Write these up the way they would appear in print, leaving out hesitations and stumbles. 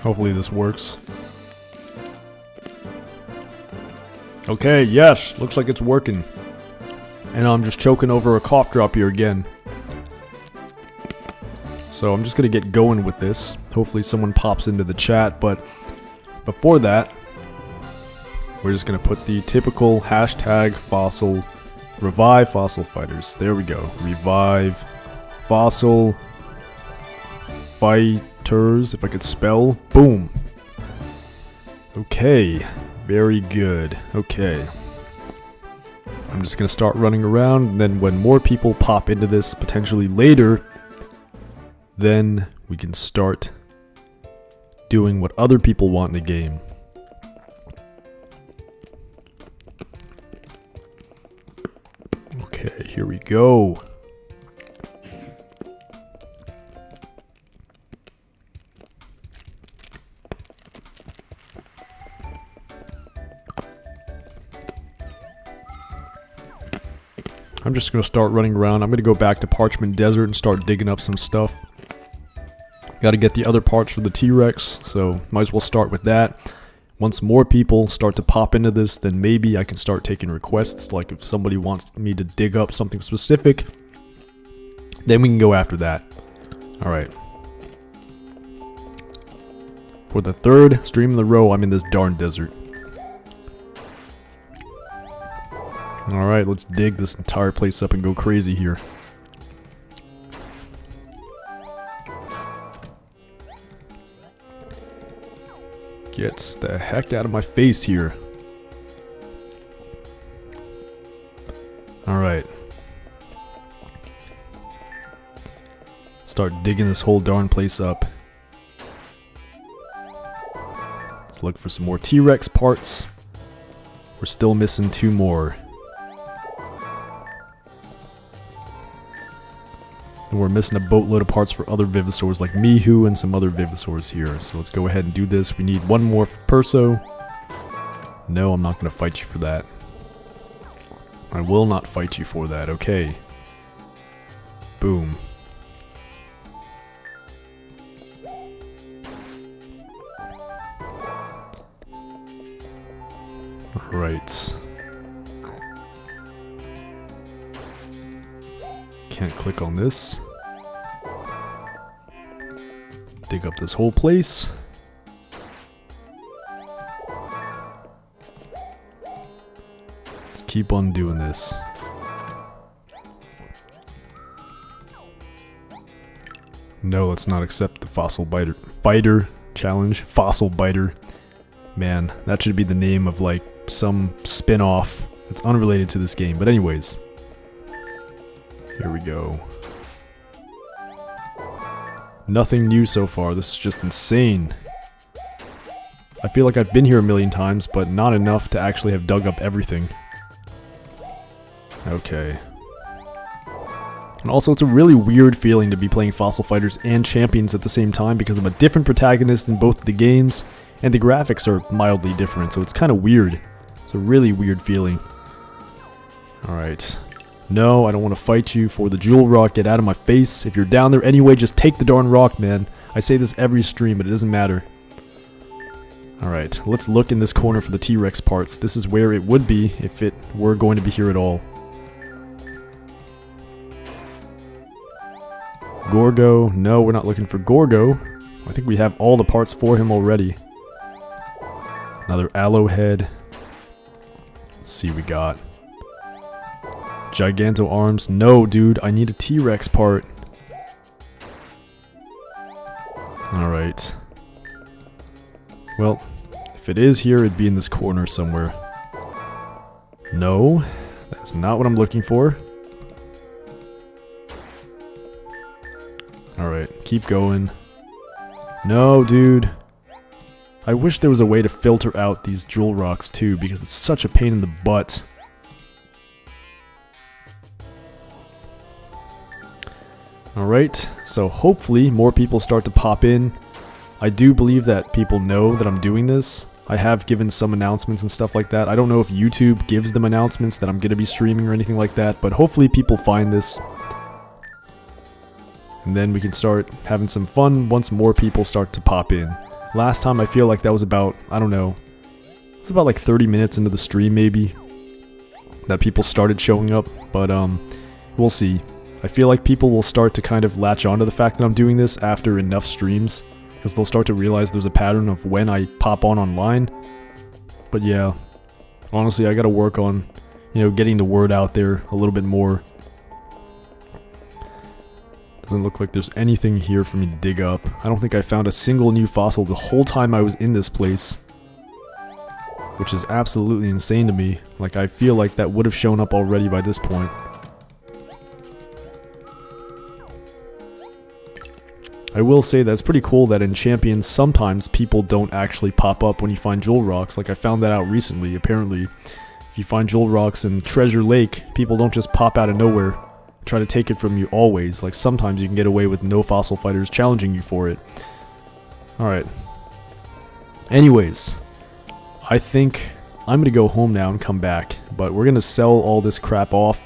Hopefully this works. Okay, yes, looks like it's working. And I'm just choking over a cough drop here again. So I'm just gonna get going with this. Hopefully someone pops into the chat, but before that, we're just gonna put the typical hashtag fossil, revive fossil fighters. There we go. Revive fossil fighters, if I could spell. Boom. Okay, very good. Okay. I'm just gonna start running around, and then when more people pop into this, potentially later, then we can start doing what other people want in the game. Okay, here we go. I'm just gonna start running around. I'm gonna go back to Parchment Desert and start digging up some stuff. Gotta get the other parts for the T-Rex, so might as well start with that. Once more people start to pop into this, then maybe I can start taking requests. Like if somebody wants me to dig up something specific, then we can go after that. Alright. For the third stream in a row, I'm in this darn desert. Alright, let's dig this entire place up and go crazy here. Get the heck out of my face here. Alright. Start digging this whole darn place up. Let's look for some more T-Rex parts. We're still missing 2 more. And we're missing a boatload of parts for other Vivisaurs like Mihu and some other Vivisaurs here. So let's go ahead and do this. We need 1 more for Perso. No, I'm not going to fight you for that. I will not fight you for that, okay. Boom. Alright. Can't click on this. Dig up this whole place. Let's keep on doing this. No, let's not accept the fossil fighter challenge. Fossil biter. Man, that should be the name of like some spin-off that's unrelated to this game. But anyways. Here we go. Nothing new so far. This is just insane. I feel like I've been here a million times, but not enough to actually have dug up everything. Okay. And also, it's a really weird feeling to be playing Fossil Fighters and Champions at the same time because I'm a different protagonist in both the games, and the graphics are mildly different, so it's kind of weird. It's a really weird feeling. Alright. No, I don't want to fight you for the jewel rock. Get out of my face. If you're down there anyway, just take the darn rock, man. I say this every stream, but it doesn't matter. Alright, let's look in this corner for the T-Rex parts. This is where it would be if it were going to be here at all. Gorgo. No, we're not looking for Gorgo. I think we have all the parts for him already. Another aloe head. Let's see what we got. Giganto arms. No, dude, I need a T-Rex part. Alright. Well, if it is here, it'd be in this corner somewhere. No, that's not what I'm looking for. Alright, keep going. No, dude. I wish there was a way to filter out these jewel rocks too, because it's such a pain in the butt. Alright, so hopefully more people start to pop in. I do believe that people know that I'm doing this. I have given some announcements and stuff like that. I don't know if YouTube gives them announcements that I'm going to be streaming or anything like that, but hopefully people find this. And then we can start having some fun once more people start to pop in. Last time I feel like that was about, I don't know, it was about like 30 minutes into the stream maybe that people started showing up, but we'll see. I feel like people will start to kind of latch onto the fact that I'm doing this after enough streams, because they'll start to realize there's a pattern of when I pop on online. But yeah, honestly, I gotta work on, you know, getting the word out there a little bit more. Doesn't look like there's anything here for me to dig up. I don't think I found a single new fossil the whole time I was in this place, which is absolutely insane to me. Like, I feel like that would have shown up already by this point. I will say that it's pretty cool that in Champions sometimes people don't actually pop up when you find jewel rocks. Like, I found that out recently. Apparently, if you find jewel rocks in Treasure Lake, people don't just pop out of nowhere, try to take it from you always. Like, sometimes you can get away with no fossil fighters challenging you for it. Alright. Anyways, I think I'm going to go home now and come back. But we're going to sell all this crap off,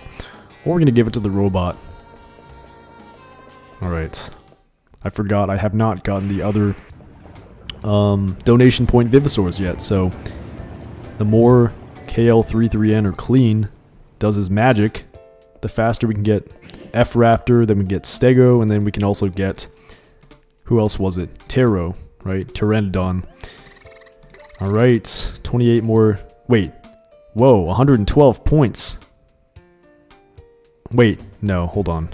or we're going to give it to the robot. Alright. I forgot I have not gotten the other donation point Vivisaurs yet, so the more KL33N or Clean does his magic, the faster we can get F-Raptor, then we get Stego, and then we can also get, who else was it? Taro, right? Pteranodon. Alright, 28 more, wait, whoa, 112 points. Wait, no, hold on.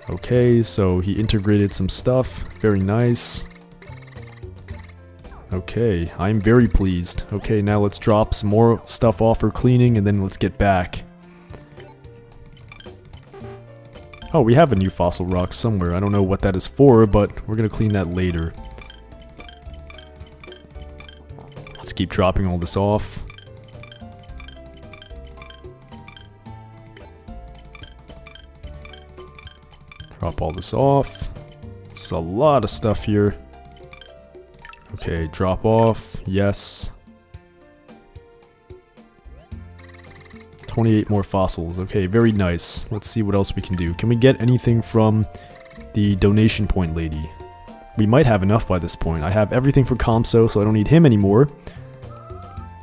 Okay, so he integrated some stuff. Very nice. Okay, I'm very pleased. Okay, now let's drop some more stuff off for cleaning, and then let's get back. Oh, we have a new fossil rock somewhere. I don't know what that is for, but we're gonna clean that later. Let's keep dropping all this off. Drop all this off. It's a lot of stuff here. Okay, drop off. Yes. 28 more fossils. Okay, very nice. Let's see what else we can do. Can we get anything from the donation point lady? We might have enough by this point. I have everything for Comso, so I don't need him anymore.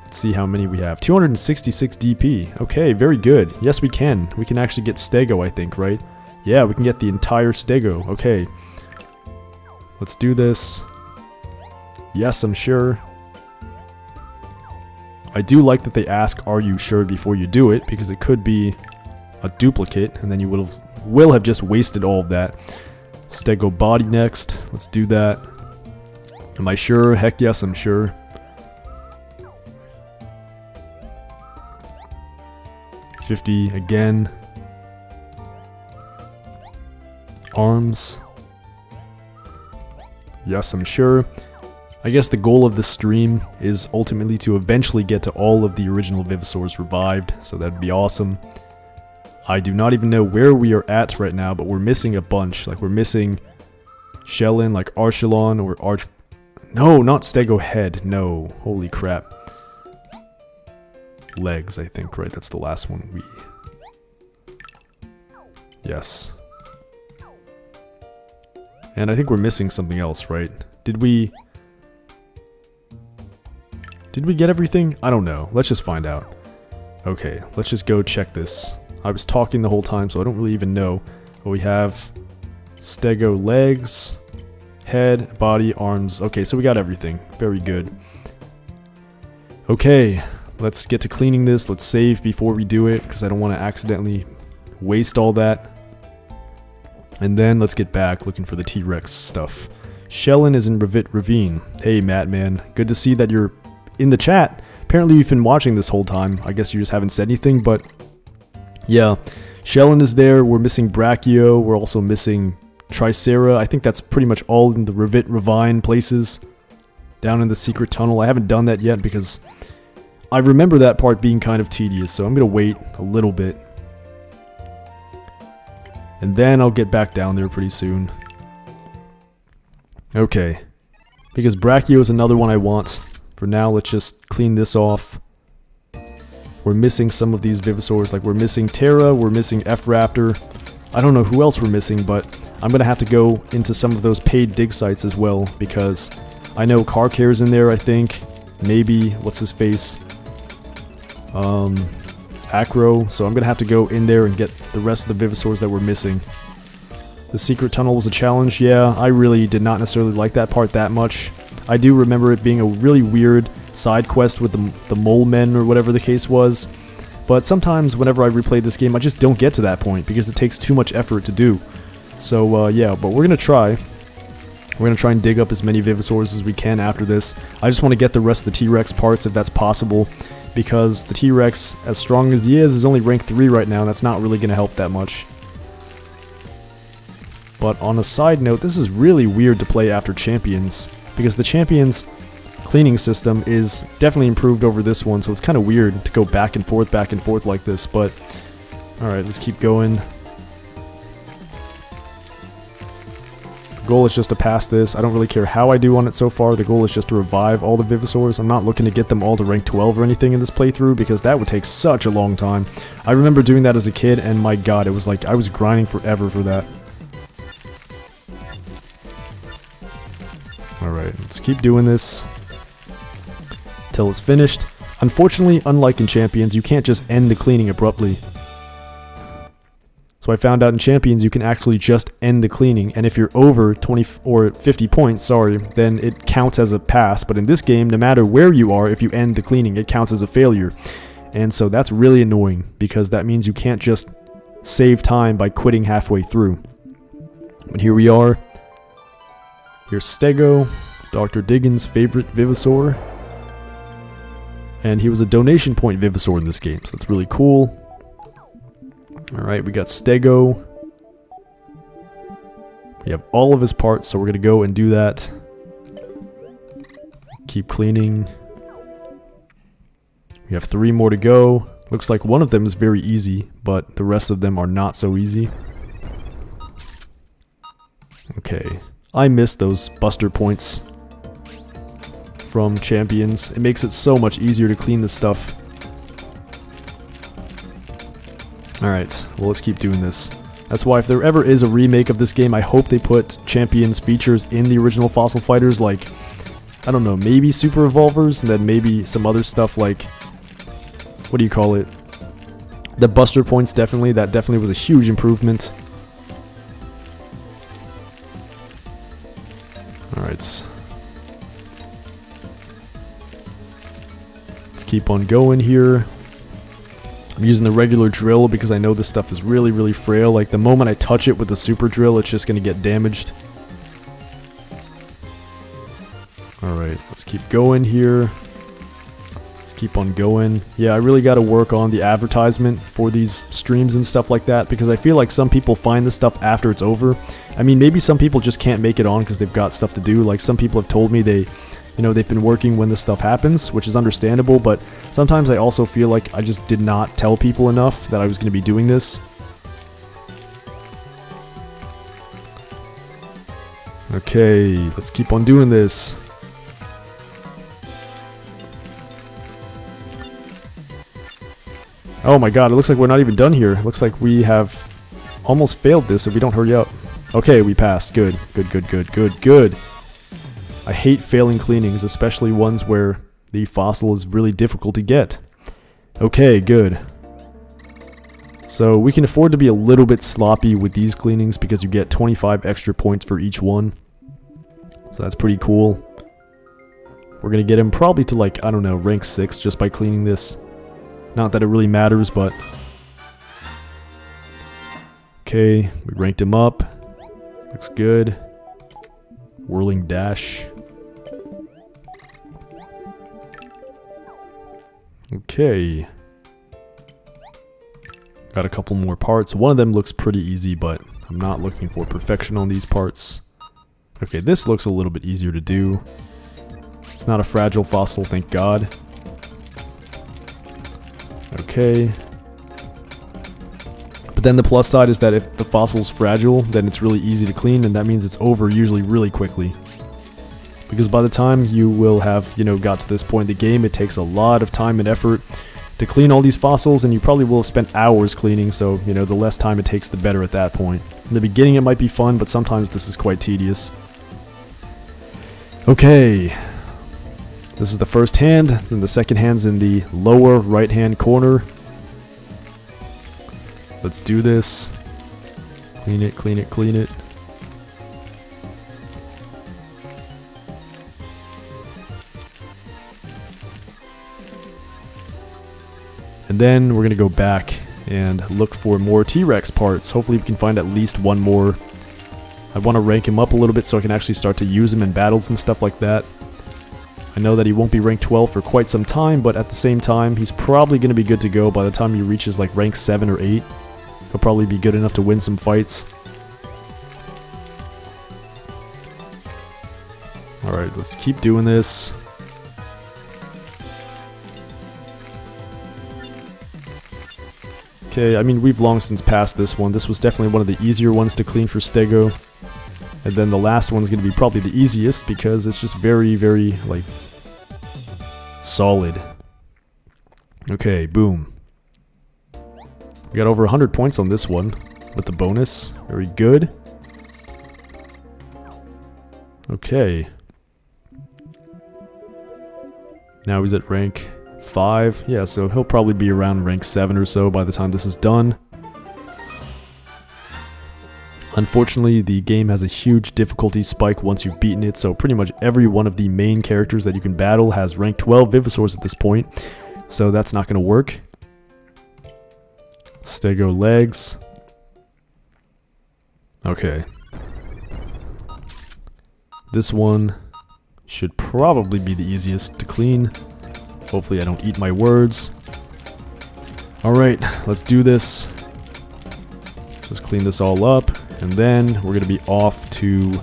Let's see how many we have. 266 DP. Okay, very good. Yes, we can. We can actually get Stego, I think, right? Yeah, we can get the entire Stego. Okay. Let's do this. Yes, I'm sure. I do like that they ask, are you sure before you do it, because it could be a duplicate, and then you will have just wasted all of that. Stego body next. Let's do that. Am I sure? Heck yes, I'm sure. $50 again. Arms. Yes, I'm sure. I guess the goal of this stream is ultimately to eventually get to all of the original Vivisaurs revived, so that'd be awesome. I do not even know where we are at right now, but we're missing a bunch. Like, we're missing Shellin, like Archelon, or No, not Stego head. No. Holy crap. Legs, I think, right? That's the last one Yes. And I think we're missing something else, right? Did we get everything? I don't know. Let's just find out. Okay, let's just go check this. I was talking the whole time, so I don't really even know. But we have Stego legs, head, body, arms. Okay, so we got everything. Very good. Okay, let's get to cleaning this. Let's save before we do it, because I don't want to accidentally waste all that. And then let's get back looking for the T-Rex stuff. Shellin is in Ravine. Hey, Mattman. Good to see that you're in the chat. Apparently you've been watching this whole time. I guess you just haven't said anything, but yeah. Shellin is there. We're missing Brachio. We're also missing Tricera. I think that's pretty much all in the Ravine places. Down in the secret tunnel. I haven't done that yet because I remember that part being kind of tedious, so I'm going to wait a little bit. And then I'll get back down there pretty soon. Okay. Because Brachio is another one I want. For now, let's just clean this off. We're missing some of these Vivisaurs. Like, we're missing Terra, we're missing F-Raptor. I don't know who else we're missing, but I'm going to have to go into some of those paid dig sites as well, because I know Car Care's in there, I think. Maybe, what's his face? Acro. So I'm going to have to go in there and get the rest of the Vivisaurs that we're missing. The secret tunnel was a challenge. Yeah, I really did not necessarily like that part that much. I do remember it being a really weird side quest with the mole men or whatever the case was. But sometimes whenever I replay this game, I just don't get to that point because it takes too much effort to do. So yeah, but we're going to try. We're going to try and dig up as many Vivisaurs as we can after this. I just want to get the rest of the T-Rex parts if that's possible, because the T-Rex, as strong as he is only rank 3 right now, and that's not really going to help that much. But on a side note, this is really weird to play after Champions, because the Champions cleaning system is definitely improved over this one, so it's kind of weird to go back and forth like this, but alright, let's keep going. The goal is just to pass this. I don't really care how I do on it so far. The goal is just to revive all the Vivisaurs. I'm not looking to get them all to rank 12 or anything in this playthrough, because that would take such a long time. I remember doing that as a kid, and my god, it was like I was grinding forever for that. Alright, let's keep doing this till it's finished. Unfortunately, unlike in Champions, you can't just end the cleaning abruptly. So I found out in Champions you can actually just end the cleaning, and if you're over 20 or 50 points, then it counts as a pass. But in this game, no matter where you are, if you end the cleaning, it counts as a failure. And so that's really annoying, because that means you can't just save time by quitting halfway through. But here we are. Here's Stego, Dr. Diggins' favorite Vivisaur. And he was a donation point Vivisaur in this game, so that's really cool. Alright, we got Stego. We have all of his parts, so we're going to go and do that. Keep cleaning. We have 3 more to go. Looks like one of them is very easy, but the rest of them are not so easy. Okay. I miss those buster points from Champions. It makes it so much easier to clean this stuff. Alright, well, let's keep doing this. That's why if there ever is a remake of this game, I hope they put Champions features in the original Fossil Fighters, like, I don't know, maybe Super Evolvers, and then maybe some other stuff like, what do you call it? The Buster Points, definitely. That definitely was a huge improvement. Alright. Let's keep on going here. I'm using the regular drill because I know this stuff is really, really frail. Like, the moment I touch it with the super drill, it's just going to get damaged. Alright, let's keep going here. Let's keep on going. Yeah, I really got to work on the advertisement for these streams and stuff like that, because I feel like some people find this stuff after it's over. I mean, maybe some people just can't make it on because they've got stuff to do. Like, some people have told me they've been working when this stuff happens, which is understandable, but sometimes I also feel like I just did not tell people enough that I was going to be doing this. Okay, let's keep on doing this. Oh my god, it looks like we're not even done here. It looks like we have almost failed this if we don't hurry up. Okay, we passed. Good, good, good, good, good, good. I hate failing cleanings, especially ones where the fossil is really difficult to get. Okay, good. So we can afford to be a little bit sloppy with these cleanings because you get 25 extra points for each one. So that's pretty cool. We're going to get him probably to, like, I don't know, rank 6 just by cleaning this. Not that it really matters, but... Okay, we ranked him up. Looks good. Whirling dash. Okay. Got a couple more parts. One of them looks pretty easy, but I'm not looking for perfection on these parts. Okay, this looks a little bit easier to do. It's not a fragile fossil, thank God. Okay. But then the plus side is that if the fossil's fragile, then it's really easy to clean, and that means it's over usually really quickly. Because by the time you will have, got to this point in the game, it takes a lot of time and effort to clean all these fossils, and you probably will have spent hours cleaning, so, you know, the less time it takes, the better at that point. In the beginning it might be fun, but sometimes this is quite tedious. Okay. This is the first hand, then the second hand's in the lower right-hand corner. Let's do this. Clean it, clean it, clean it. And then we're going to go back and look for more T-Rex parts. Hopefully we can find at least one more. I want to rank him up a little bit so I can actually start to use him in battles and stuff like that. I know that he won't be rank 12 for quite some time, but at the same time, he's probably going to be good to go by the time he reaches like rank 7 or 8. He'll probably be good enough to win some fights. Alright, let's keep doing this. Okay, I mean, we've long since passed this one. This was definitely one of the easier ones to clean for Stego. And then the last one's going to be probably the easiest because it's just very, very, like, solid. Okay, boom. We got over 100 points on this one with the bonus. Very good. Okay. Now he's at rank 5. Yeah, so he'll probably be around rank 7 or so by the time this is done. Unfortunately, the game has a huge difficulty spike once you've beaten it, so pretty much every one of the main characters that you can battle has rank 12 Vivosaurs at this point, so that's not going to work. Stego legs. Okay. This one should probably be the easiest to clean. Hopefully I don't eat my words. Alright, let's do this. Just clean this all up. And then we're going to be off to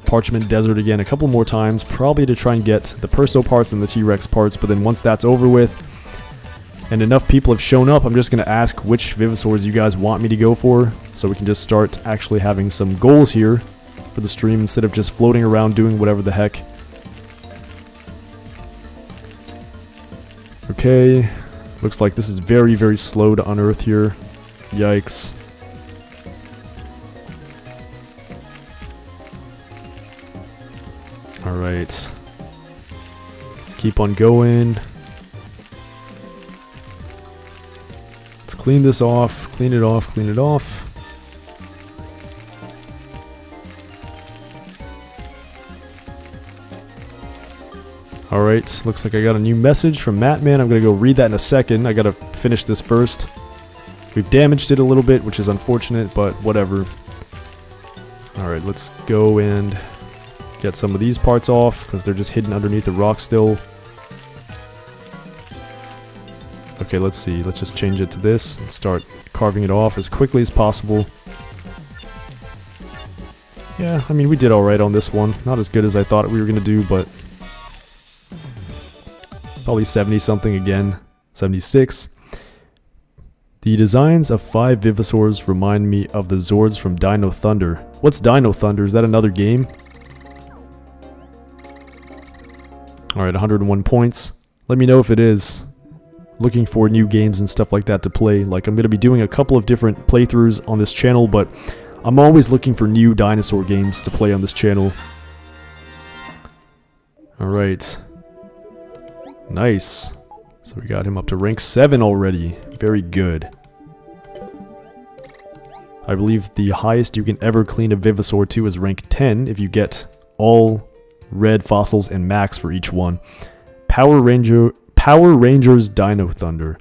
Parchment Desert again a couple more times. Probably to try and get the Perso parts and the T-Rex parts. But then once that's over with, and enough people have shown up, I'm just going to ask which Vivosaurs you guys want me to go for. So we can just start actually having some goals here for the stream instead of just floating around doing whatever the heck. Okay, looks like this is very, very slow to unearth here. Yikes. Alright. Let's keep on going. Let's clean this off, clean it off, clean it off. Alright, looks like I got a new message from Mattman. I'm going to go read that in a second. I got to finish this first. We've damaged it a little bit, which is unfortunate, but whatever. Alright, let's go and get some of these parts off, because they're just hidden underneath the rock still. Okay, let's see. Let's just change it to this and start carving it off as quickly as possible. Yeah, I mean, we did alright on this one. Not as good as I thought we were going to do, but probably 70-something again. 76. The designs of 5 Vivosaurs remind me of the Zords from Dino Thunder. What's Dino Thunder? Is that another game? Alright, 101 points. Let me know if it is. Looking for new games and stuff like that to play. Like, I'm going to be doing a couple of different playthroughs on this channel, but I'm always looking for new dinosaur games to play on this channel. Alright. Nice. So we got him up to rank 7 already. Very good. I believe the highest you can ever clean a Vivosaur to is rank 10 if you get all red fossils and max for each one. Power Rangers Dino Thunder.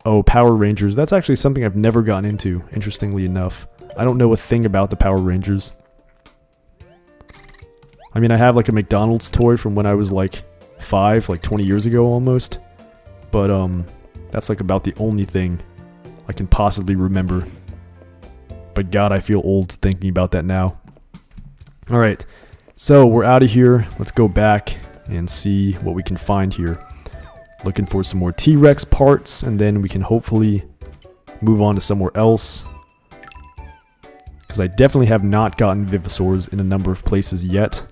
Oh, Power Rangers. That's actually something I've never gotten into, interestingly enough. I don't know a thing about the Power Rangers. I mean, I have like a McDonald's toy from when I was like 5, like 20 years ago almost. But, that's like about the only thing I can possibly remember. But God, I feel old thinking about that now. Alright, so we're out of here. Let's go back and see what we can find here. Looking for some more T-Rex parts, and then we can hopefully move on to somewhere else. Because I definitely have not gotten Vivosaurs in a number of places yet.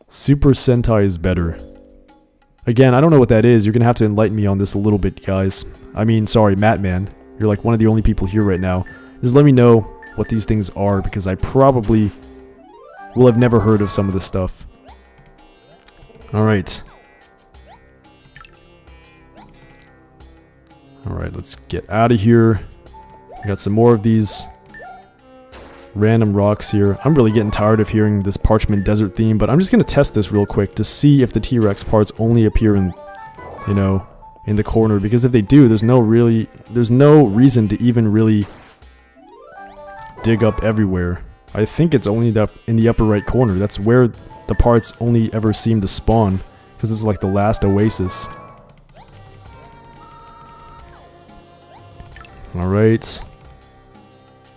Super Sentai is better. Again, I don't know what that is. You're going to have to enlighten me on this a little bit, guys. I mean, sorry, Mattman. You're like one of the only people here right now. Just let me know what these things are, because I probably will have never heard of some of this stuff. Alright. Alright, let's get out of here. We got some more of these random rocks here. I'm really getting tired of hearing this parchment desert theme, but I'm just going to test this real quick to see if the T-Rex parts only appear in, you know, in the corner, because if they do, there's no reason to even really dig up everywhere. I think it's only in the upper right corner. That's where the parts only ever seem to spawn, because it's like the last oasis. Alright.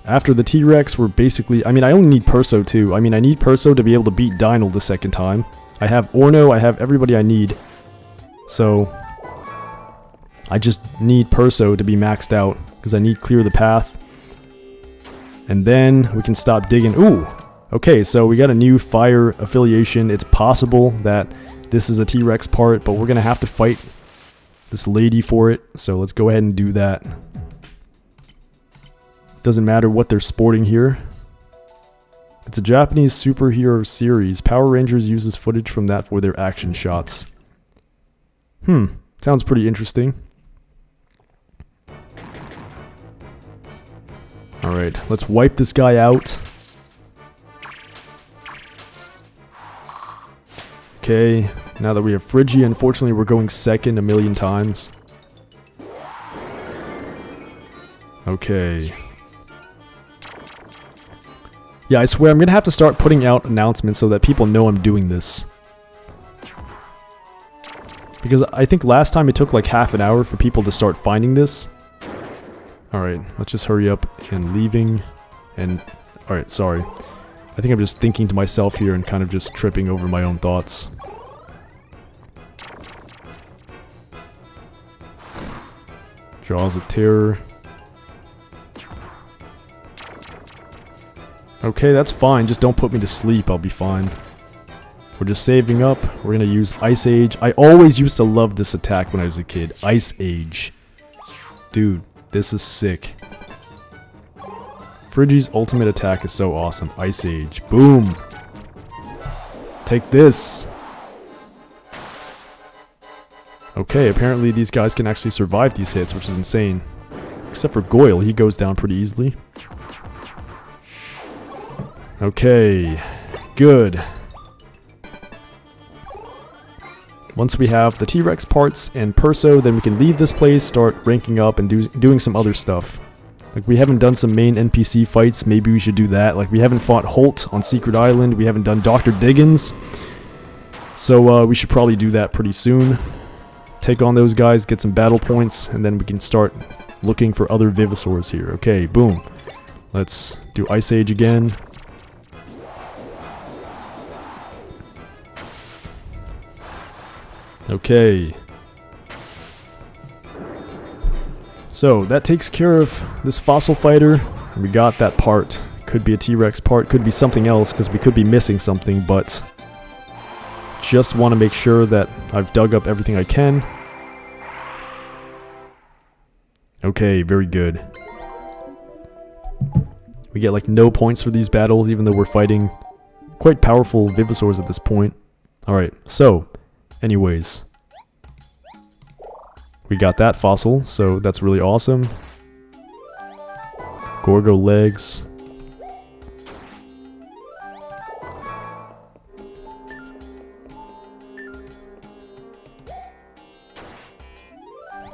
After the T-Rex, we're basically... I mean, I only need Perso too. I mean, I need Perso to be able to beat Dino the second time. I have Orno, I have everybody I need. So, I just need Perso to be maxed out, because I need clear the path. And then we can stop digging. Ooh! Okay, so we got a new fire affiliation. It's possible that this is a T-Rex part, but we're going to have to fight this lady for it. So let's go ahead and do that. Doesn't matter what they're sporting here. It's a Japanese superhero series. Power Rangers uses footage from that for their action shots. Sounds pretty interesting. Alright, let's wipe this guy out. Okay, now that we have Phrygia, unfortunately we're going second a million times. Okay. Yeah, I swear I'm gonna have to start putting out announcements so that people know I'm doing this. Because I think last time it took like half an hour for people to start finding this. Alright, let's just hurry up and leaving. And, alright, sorry. I think I'm just thinking to myself here and kind of just tripping over my own thoughts. Jaws of Terror. Okay, that's fine. Just don't put me to sleep. I'll be fine. We're just saving up. We're gonna use Ice Age. I always used to love this attack when I was a kid. Ice Age. Dude, this is sick. Phrygia's ultimate attack is so awesome. Ice Age. Boom! Take this! Okay, apparently these guys can actually survive these hits, which is insane. Except for Goyle, he goes down pretty easily. Okay, good. Once we have the T-Rex parts and Perso, then we can leave this place, start ranking up and doing some other stuff. Like, we haven't done some main NPC fights, maybe we should do that. Like, we haven't fought Holt on Secret Island, we haven't done Dr. Diggins. So, we should probably do that pretty soon. Take on those guys, get some battle points, and then we can start looking for other Vivisaurs here. Okay, boom. Let's do Ice Age again. Okay. So, that takes care of this fossil fighter. We got that part. Could be a T-Rex part, could be something else, because we could be missing something, but just want to make sure that I've dug up everything I can. Okay, very good. We get like no points for these battles, even though we're fighting quite powerful Vivisaurs at this point. Alright, so, anyways. We got that fossil, so that's really awesome. Gorgo legs.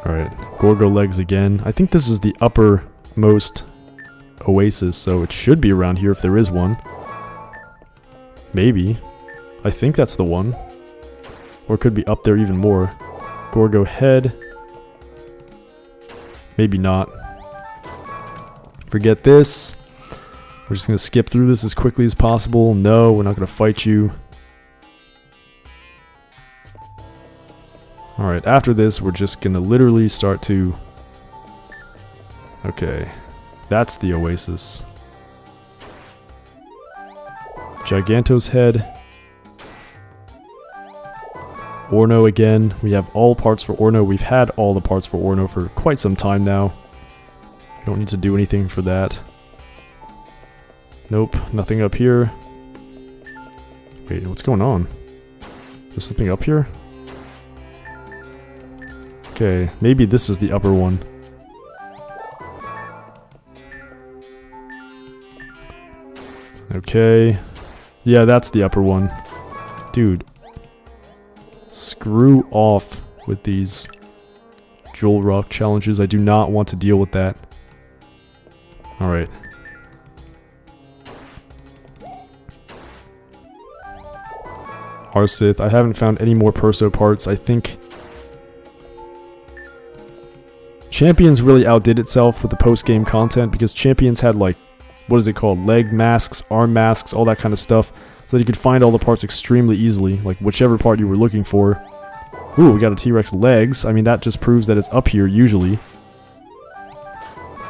Alright, Gorgo legs again. I think this is the uppermost oasis, so it should be around here if there is one. Maybe. I think that's the one. Or it could be up there even more. Gorgo head. Maybe not. Forget this. We're just going to skip through this as quickly as possible. No, we're not going to fight you. Alright, after this, we're just going to literally start to... Okay. That's the oasis. Giganto's head. Orno again. We have all parts for Orno. We've had all the parts for Orno for quite some time now. Don't need to do anything for that. Nope, nothing up here. Wait, what's going on? There's something up here? Okay, maybe this is the upper one. Okay. Yeah, that's the upper one. Dude. Screw off with these Jewel Rock challenges. I do not want to deal with that. Alright. Arsith. I haven't found any more Perso parts. I think Champions really outdid itself with the post-game content because Champions had like, what is it called? Leg masks, arm masks, all that kind of stuff. So that you could find all the parts extremely easily, like whichever part you were looking for. Ooh, we got a T-Rex legs. I mean, that just proves that it's up here usually.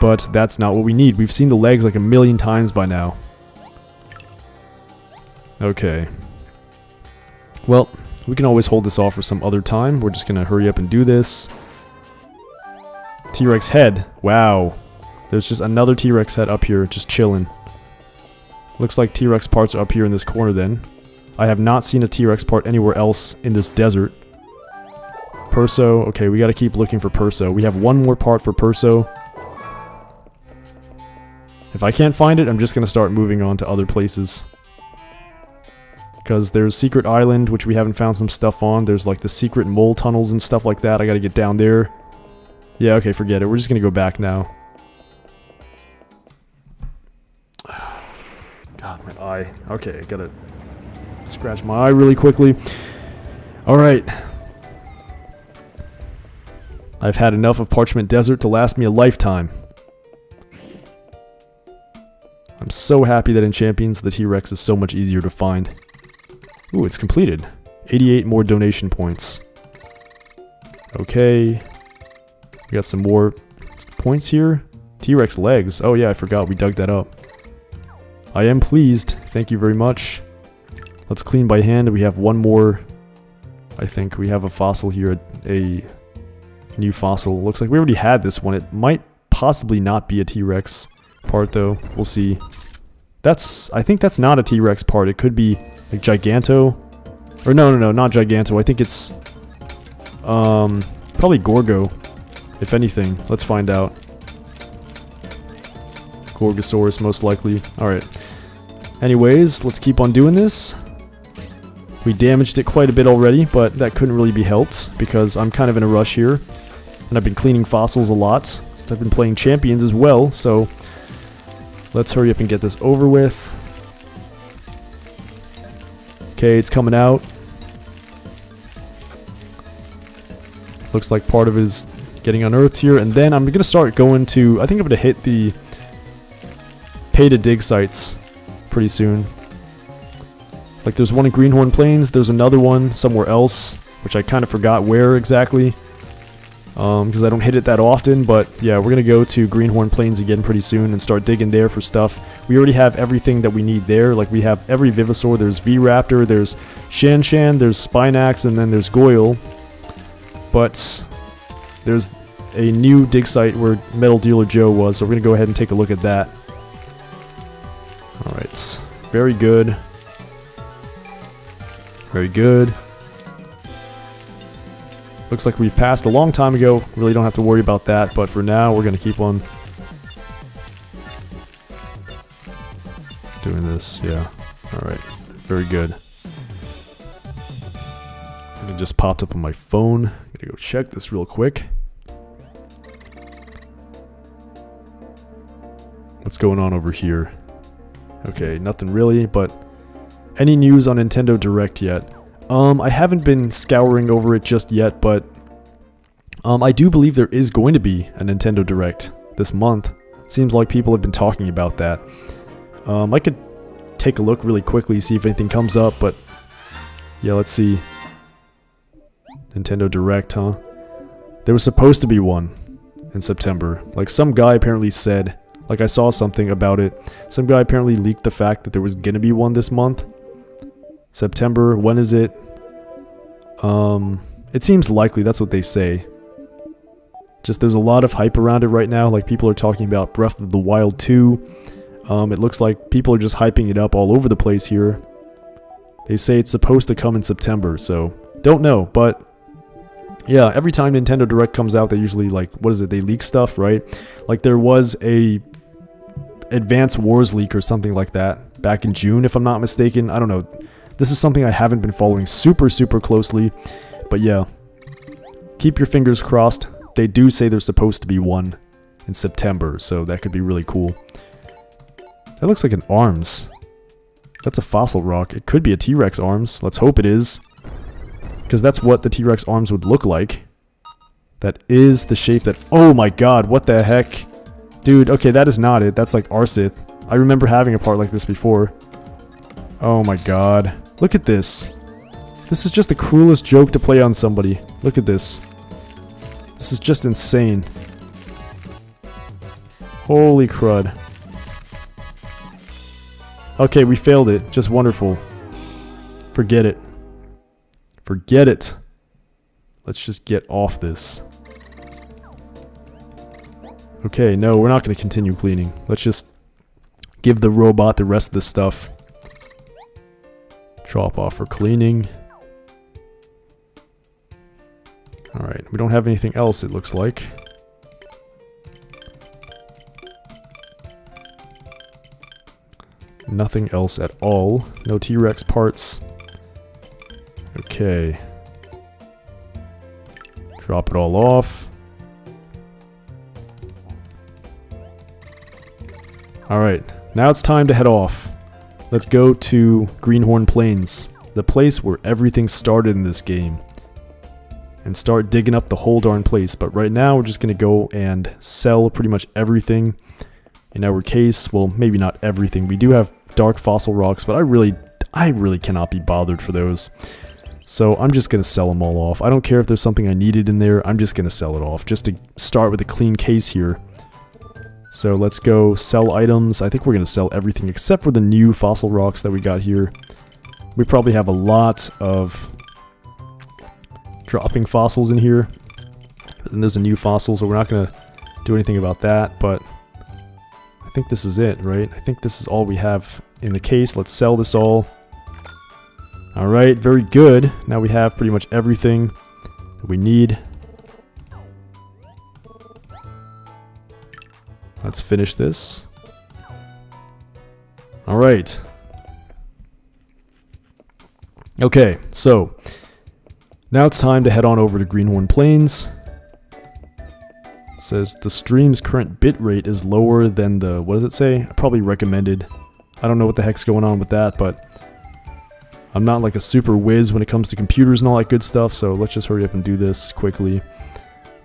But that's not what we need. We've seen the legs like a million times by now. Okay. Well, we can always hold this off for some other time. We're just gonna hurry up and do this. T-Rex head. Wow. There's just another T-Rex head up here, just chilling. Looks like T-Rex parts are up here in this corner then. I have not seen a T-Rex part anywhere else in this desert. Perso. Okay, we gotta keep looking for Perso. We have one more part for Perso. If I can't find it, I'm just gonna start moving on to other places. Because there's Secret Island, which we haven't found some stuff on. There's like the secret mole tunnels and stuff like that. I gotta get down there. Yeah, okay, forget it. We're just gonna go back now. God, my eye. Okay, I gotta scratch my eye really quickly. Alright. I've had enough of Parchment Desert to last me a lifetime. I'm so happy that in Champions the T-Rex is so much easier to find. Ooh, it's completed. 88 more donation points. Okay. We got some more points here. T-Rex legs. Oh yeah, I forgot we dug that up. I am pleased. Thank you very much. Let's clean by hand. We have one more. I think we have a fossil here. A new fossil. Looks like we already had this one. It might possibly not be a T-Rex part though. We'll see. I think that's not a T-Rex part. It could be like Giganto. Or no, not Giganto. I think it's probably Gorgo. If anything. Let's find out. Gorgosaurus most likely. Alright. Anyways, let's keep on doing this. We damaged it quite a bit already, but that couldn't really be helped because I'm kind of in a rush here. And I've been cleaning fossils a lot, since I've been playing Champions as well, so let's hurry up and get this over with. Okay, it's coming out. Looks like part of it is getting unearthed here, and then I'm going to start going to, I think I'm going to hit the pay to dig sites pretty soon. Like there's one in Greenhorn Plains, there's another one somewhere else, which I kind of forgot where exactly. Because I don't hit it that often, but yeah, we're going to go to Greenhorn Plains again pretty soon and start digging there for stuff. We already have everything that we need there, like we have every Vivosaur, there's V-Raptor, there's Shanshan, there's Spinax, and then there's Goyle. But there's a new dig site where Metal Dealer Joe was, so we're going to go ahead and take a look at that. Alright, very good. Very good. Looks like we've passed a long time ago. Really don't have to worry about that, but for now we're going to keep on doing this. Yeah. Alright. Very good. Something just popped up on my phone. Gotta go check this real quick. What's going on over here? Okay, nothing really, but any news on Nintendo Direct yet? I haven't been scouring over it just yet, but I do believe there is going to be a Nintendo Direct this month. Seems like people have been talking about that. I could take a look really quickly, see if anything comes up, but yeah, let's see. Nintendo Direct, huh? There was supposed to be one in September. Like some guy apparently said, like I saw something about it. Some guy apparently leaked the fact that there was gonna be one this month. September, when is it? It seems likely, that's what they say. Just there's a lot of hype around it right now. Like, people are talking about Breath of the Wild 2. It looks like people are just hyping it up all over the place here. They say it's supposed to come in September, so don't know. But yeah, every time Nintendo Direct comes out, they usually, like, what is it? They leak stuff, right? Like, there was a Advance Wars leak or something like that back in June, if I'm not mistaken. I don't know. This is something I haven't been following super closely. But yeah, keep your fingers crossed. They do say there's supposed to be one in September, so that could be really cool. That looks like an arms. That's a fossil rock. It could be a T-Rex arms. Let's hope it is, because that's what the T-Rex arms would look like. That is the shape that... Oh my god, what the heck? Dude, okay, that is not it. That's like Arsith. I remember having a part like this before. Oh my god. Look at this. This is just the cruelest joke to play on somebody. Look at this. This is just insane. Holy crud. Okay, we failed it. Just wonderful. Forget it. Forget it. Let's just get off this. Okay, no, we're not going to continue cleaning. Let's just give the robot the rest of the stuff. Drop off for cleaning. Alright, we don't have anything else, it looks like. Nothing else at all. No T-Rex parts. Okay. Drop it all off. Alright, now it's time to head off. Let's go to Greenhorn Plains, the place where everything started in this game, and start digging up the whole darn place. But right now we're just going to go and sell pretty much everything in our case. Well, maybe not everything. We do have dark fossil rocks, but I really cannot be bothered for those. So I'm just going to sell them all off. I don't care if there's something I needed in there. I'm just going to sell it off just to start with a clean case here. So let's go sell items. I think we're going to sell everything except for the new fossil rocks that we got here. We probably have a lot of dropping fossils in here. And there's a new fossil, so we're not going to do anything about that. But I think this is it, right? I think this is all we have in the case. Let's sell this all. Alright, very good. Now we have pretty much everything that we need. Let's finish this. Alright. Okay, so now it's time to head on over to Greenhorn Plains. It says the stream's current bitrate is lower than the, what does it say? Probably recommended. I don't know what the heck's going on with that, but I'm not like a super whiz when it comes to computers and all that good stuff, so let's just hurry up and do this quickly.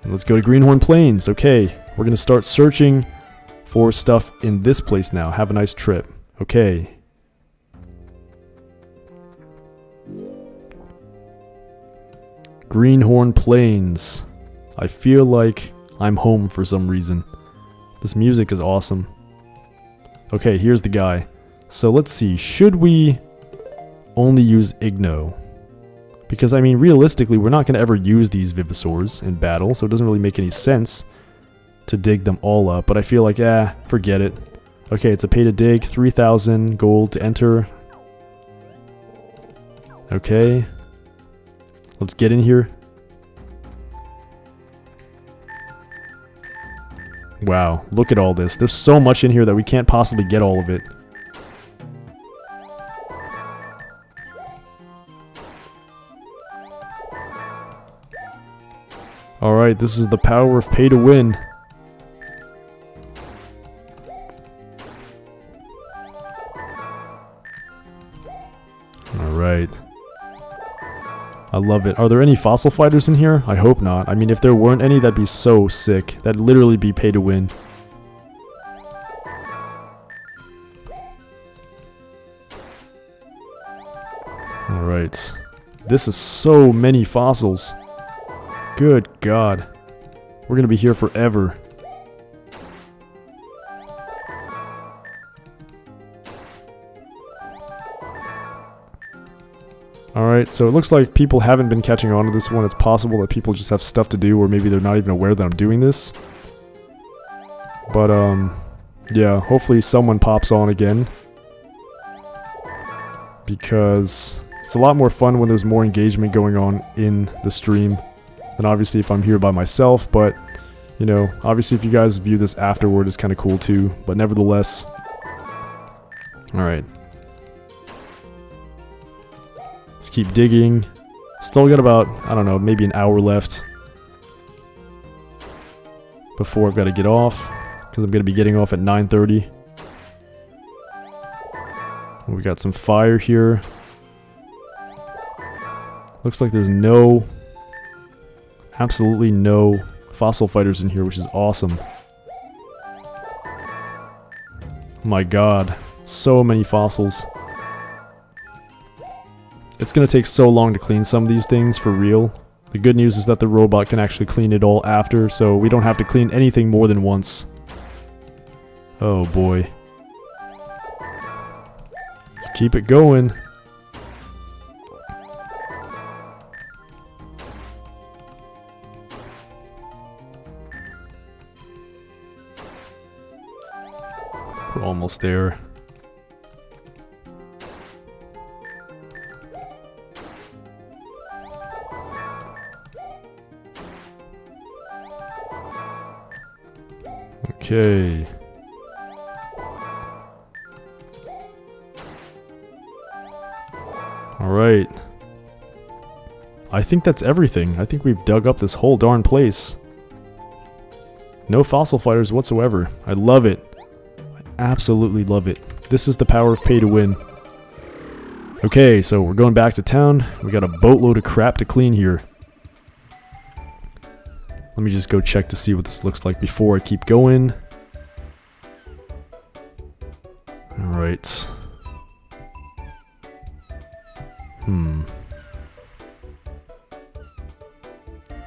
Let's go to Greenhorn Plains. Okay, we're going to start searching for stuff in this place now. Have a nice trip. Okay. Greenhorn Plains. I feel like I'm home for some reason. This music is awesome. Okay, here's the guy. So let's see. Should we only use Igno? Because, I mean, realistically, we're not going to ever use these Vivisaurs in battle, so it doesn't really make any sense to dig them all up. But I feel like, forget it. Okay, it's a pay to dig, 3,000 gold to enter. Okay. Let's get in here. Wow, look at all this. There's so much in here that we can't possibly get all of it. Alright, this is the power of pay to win. Alright. I love it. Are there any fossil fighters in here? I hope not. I mean, if there weren't any, that'd be so sick. That'd literally be pay to win. Alright. This is so many fossils. Good God. We're gonna be here forever. Alright, so it looks like people haven't been catching on to this one. It's possible that people just have stuff to do, or maybe they're not even aware that I'm doing this. But, yeah, hopefully someone pops on again. Because it's a lot more fun when there's more engagement going on in the stream than obviously if I'm here by myself. But, you know, obviously if you guys view this afterward, it's kind of cool too. But nevertheless. Alright. Let's keep digging. Still got about, I don't know, maybe an hour left before I've got to get off, because I'm going to be getting off at 9:30. We got some fire here. Looks like there's absolutely no fossil fighters in here, which is awesome. My god, so many fossils. It's gonna take so long to clean some of these things, for real. The good news is that the robot can actually clean it all after, so we don't have to clean anything more than once. Oh boy. Let's keep it going. We're almost there. Okay. Alright. I think that's everything. I think we've dug up this whole darn place. No fossil fighters whatsoever. I love it. I absolutely love it. This is the power of pay to win. Okay, so we're going back to town. We got a boatload of crap to clean here. Let me just go check to see what this looks like before I keep going. Alright.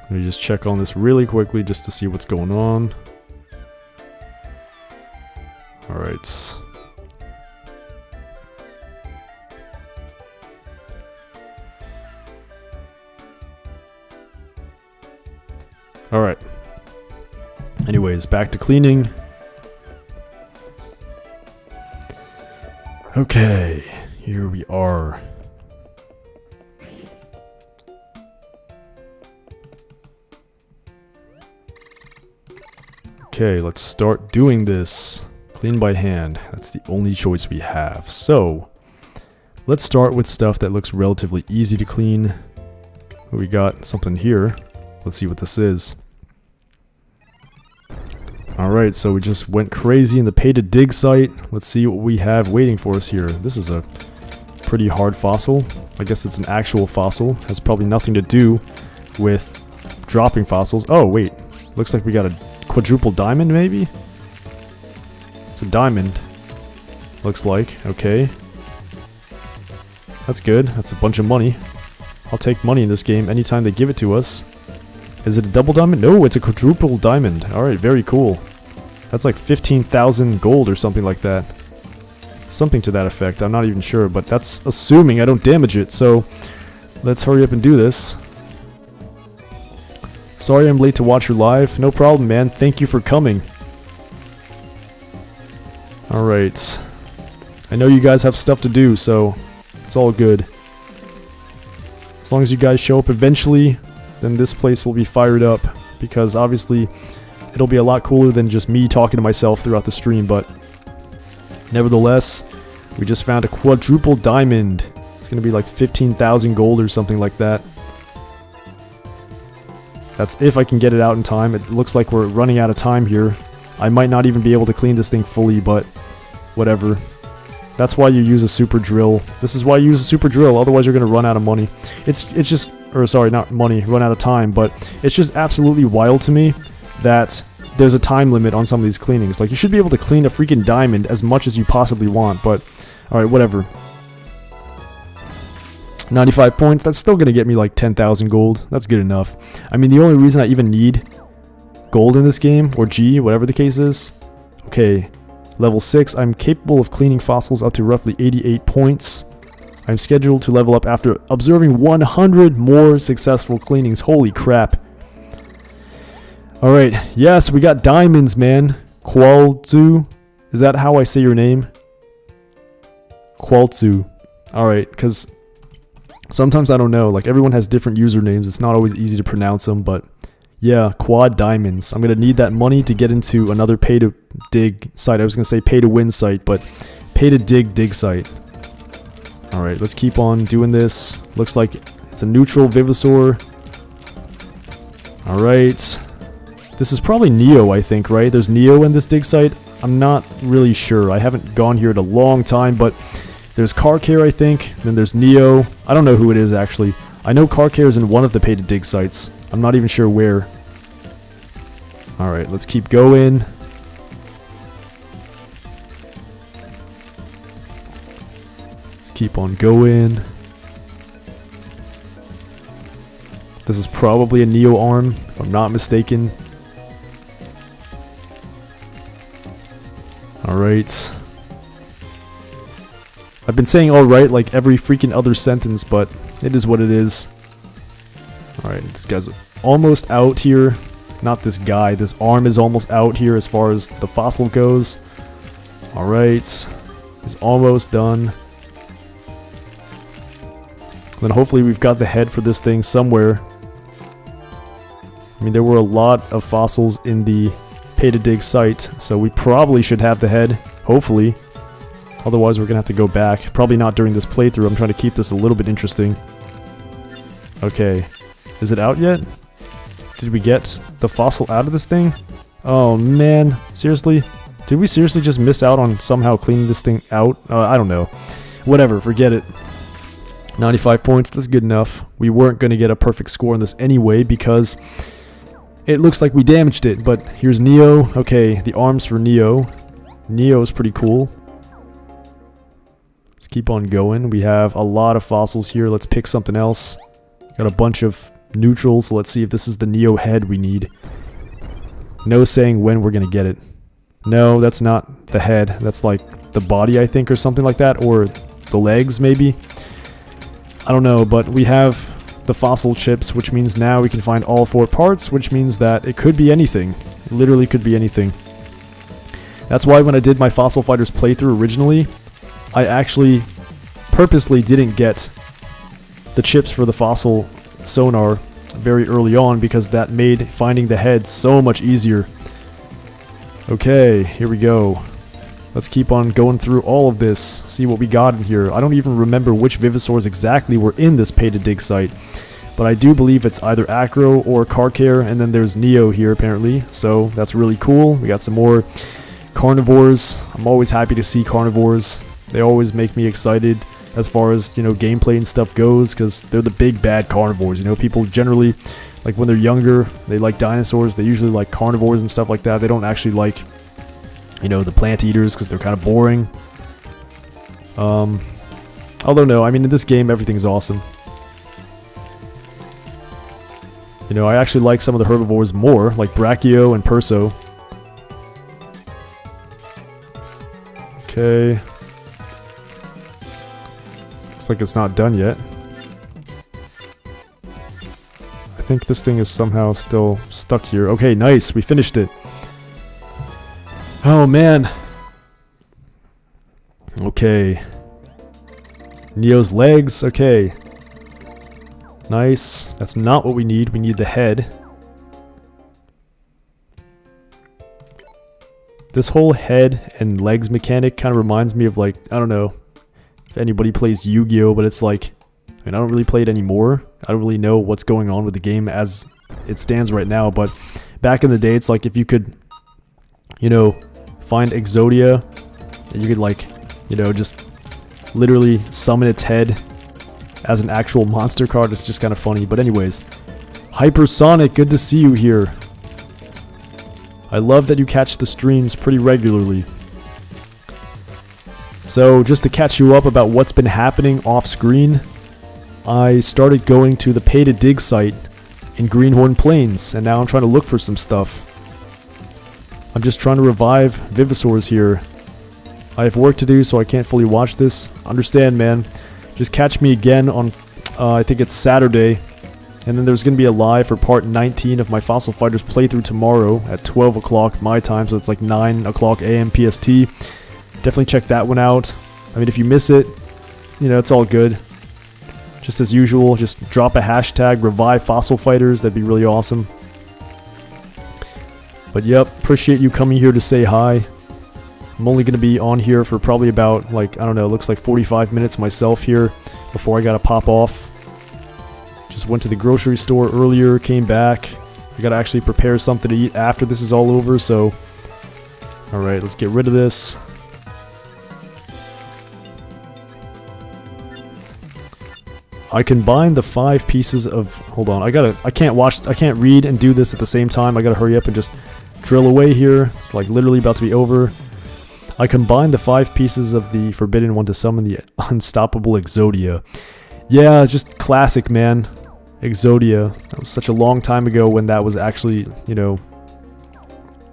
Let me just check on this really quickly just to see what's going on. Alright. Alright. Anyways, back to cleaning. Okay, here we are. Okay, let's start doing this. Clean by hand. That's the only choice we have. So, let's start with stuff that looks relatively easy to clean. We got something here. Let's see what this is. Alright, so we just went crazy in the pay to dig site. Let's see what we have waiting for us here. This is a pretty hard fossil. I guess it's an actual fossil. Has probably nothing to do with dropping fossils. Oh, wait. Looks like we got a quadruple diamond, maybe? It's a diamond. Looks like. Okay. That's good. That's a bunch of money. I'll take money in this game anytime they give it to us. Is it a double diamond? No, it's a quadruple diamond. Alright, very cool. That's like 15,000 gold or something like that. Something to that effect. I'm not even sure, but that's assuming I don't damage it. So, let's hurry up and do this. Sorry I'm late to watch your live. No problem, man. Thank you for coming. Alright. I know you guys have stuff to do, so it's all good. As long as you guys show up eventually, then this place will be fired up. Because obviously, it'll be a lot cooler than just me talking to myself throughout the stream, but nevertheless, we just found a quadruple diamond. It's gonna be like 15,000 gold or something like that. That's if I can get it out in time. It looks like we're running out of time here. I might not even be able to clean this thing fully, but whatever. That's why you use a super drill. This is why you use a super drill, otherwise you're gonna run out of money. It's just, or sorry, not money, run out of time, but it's just absolutely wild to me that there's a time limit on some of these cleanings. Like, you should be able to clean a freaking diamond as much as you possibly want, but alright, whatever. 95 points, that's still gonna get me like 10,000 gold. That's good enough. I mean, the only reason I even need gold in this game, or G, whatever the case is. Okay, level 6, I'm capable of cleaning fossils up to roughly 88 points. I'm scheduled to level up after observing 100 more successful cleanings. Holy crap. Alright, yes, we got diamonds, man. Qualzu. Is that how I say your name? Qualzu. Alright, because sometimes I don't know. Like, everyone has different usernames. It's not always easy to pronounce them, but yeah, quad diamonds. I'm going to need that money to get into another pay-to-dig site. I was going to say pay-to-win site, but pay-to-dig site. Alright, let's keep on doing this. Looks like it's a neutral Vivosaur. Alright. This is probably Neo, I think, right? There's Neo in this dig site. I'm not really sure. I haven't gone here in a long time, but there's Car Care, I think. Then there's Neo. I don't know who it is, actually. I know Car Care is in one of the pay-to-dig sites. I'm not even sure where. Alright, let's keep going. Keep on going. This is probably a Neo arm, if I'm not mistaken. Alright. I've been saying alright like every freaking other sentence, but it is what it is. Alright, this guy's almost out here. Not this guy, this arm is almost out here as far as the fossil goes. Alright. He's almost done. Then hopefully we've got the head for this thing somewhere. I mean, there were a lot of fossils in the pay-to-dig site, so we probably should have the head, hopefully. Otherwise, we're going to have to go back. Probably not during this playthrough. I'm trying to keep this a little bit interesting. Okay. Is it out yet? Did we get the fossil out of this thing? Oh, man. Seriously? Did we seriously just miss out on somehow cleaning this thing out? I don't know. Whatever. Forget it. 95 points, that's good enough. We weren't going to get a perfect score on this anyway because it looks like we damaged it. But here's Neo. Okay, the arms for Neo. Neo is pretty cool. Let's keep on going. We have a lot of fossils here. Let's pick something else. Got a bunch of neutrals, so let's see if this is the Neo head we need. No saying when we're going to get it. No, that's not the head. That's like the body, I think, or something like that. Or the legs, maybe. I don't know, but we have the fossil chips, which means now we can find all 4 parts, which means that it could be anything. It literally could be anything. That's why when I did my Fossil Fighters playthrough originally, I actually purposely didn't get the chips for the fossil sonar very early on, because that made finding the head so much easier. Okay, here we go. Let's keep on going through all of this, see what we got in here. I don't even remember which Vivosaurs exactly were in this pay-to-dig site, but I do believe it's either Acro or Car Care, and then there's Neo here apparently, so that's really cool. We got some more carnivores. I'm always happy to see carnivores. They always make me excited as far as, you know, gameplay and stuff goes, because they're the big bad carnivores. You know, people generally, like when they're younger, they like dinosaurs. They usually like carnivores and stuff like that. They don't actually like, you know, the plant eaters, because they're kind of boring. Although no, I mean, in this game everything's awesome. You know, I actually like some of the herbivores more, like Brachio and Perso. Okay. Looks like it's not done yet. I think this thing is somehow still stuck here. Okay, nice, we finished it. Oh man. Okay. Neo's legs, okay. Nice. That's not what we need. We need the head. This whole head and legs mechanic kind of reminds me of, like, I don't know if anybody plays Yu-Gi-Oh, but it's like, I mean, I don't really play it anymore. I don't really know what's going on with the game as it stands right now, but back in the day, it's like if you could, you know, find Exodia, and you could, like, you know, just literally summon its head as an actual monster card. It's just kind of funny. But anyways, Hypersonic, good to see you here. I love that you catch the streams pretty regularly. So just to catch you up about what's been happening off screen, I started going to the pay-to-dig site in Greenhorn Plains, and now I'm trying to look for some stuff. I'm just trying to revive Vivosaurs here. I have work to do, so I can't fully watch this. Understand, man. just catch me again on, I think it's Saturday. And then there's going to be a live for part 19 of my Fossil Fighters playthrough tomorrow at 12 o'clock my time, so it's like 9 o'clock a.m. PST. Definitely check that one out. I mean, if you miss it, you know, it's all good. Just as usual, just drop a hashtag, revive Fossil Fighters, that'd be really awesome. But yep, appreciate you coming here to say hi. I'm only going to be on here for probably about, like, I don't know, it looks like 45 minutes myself here before I got to pop off. Just went to the grocery store earlier, came back. I gotta actually prepare something to eat after this is all over, so... Alright, let's get rid of this. I combined the 5 pieces of... Hold on, I can't read and do this at the same time. I gotta hurry up and just drill away here. It's like literally about to be over. I combined the 5 pieces of the Forbidden One to summon the Unstoppable Exodia. Yeah, just classic, man. Exodia. That was such a long time ago when that was actually, you know,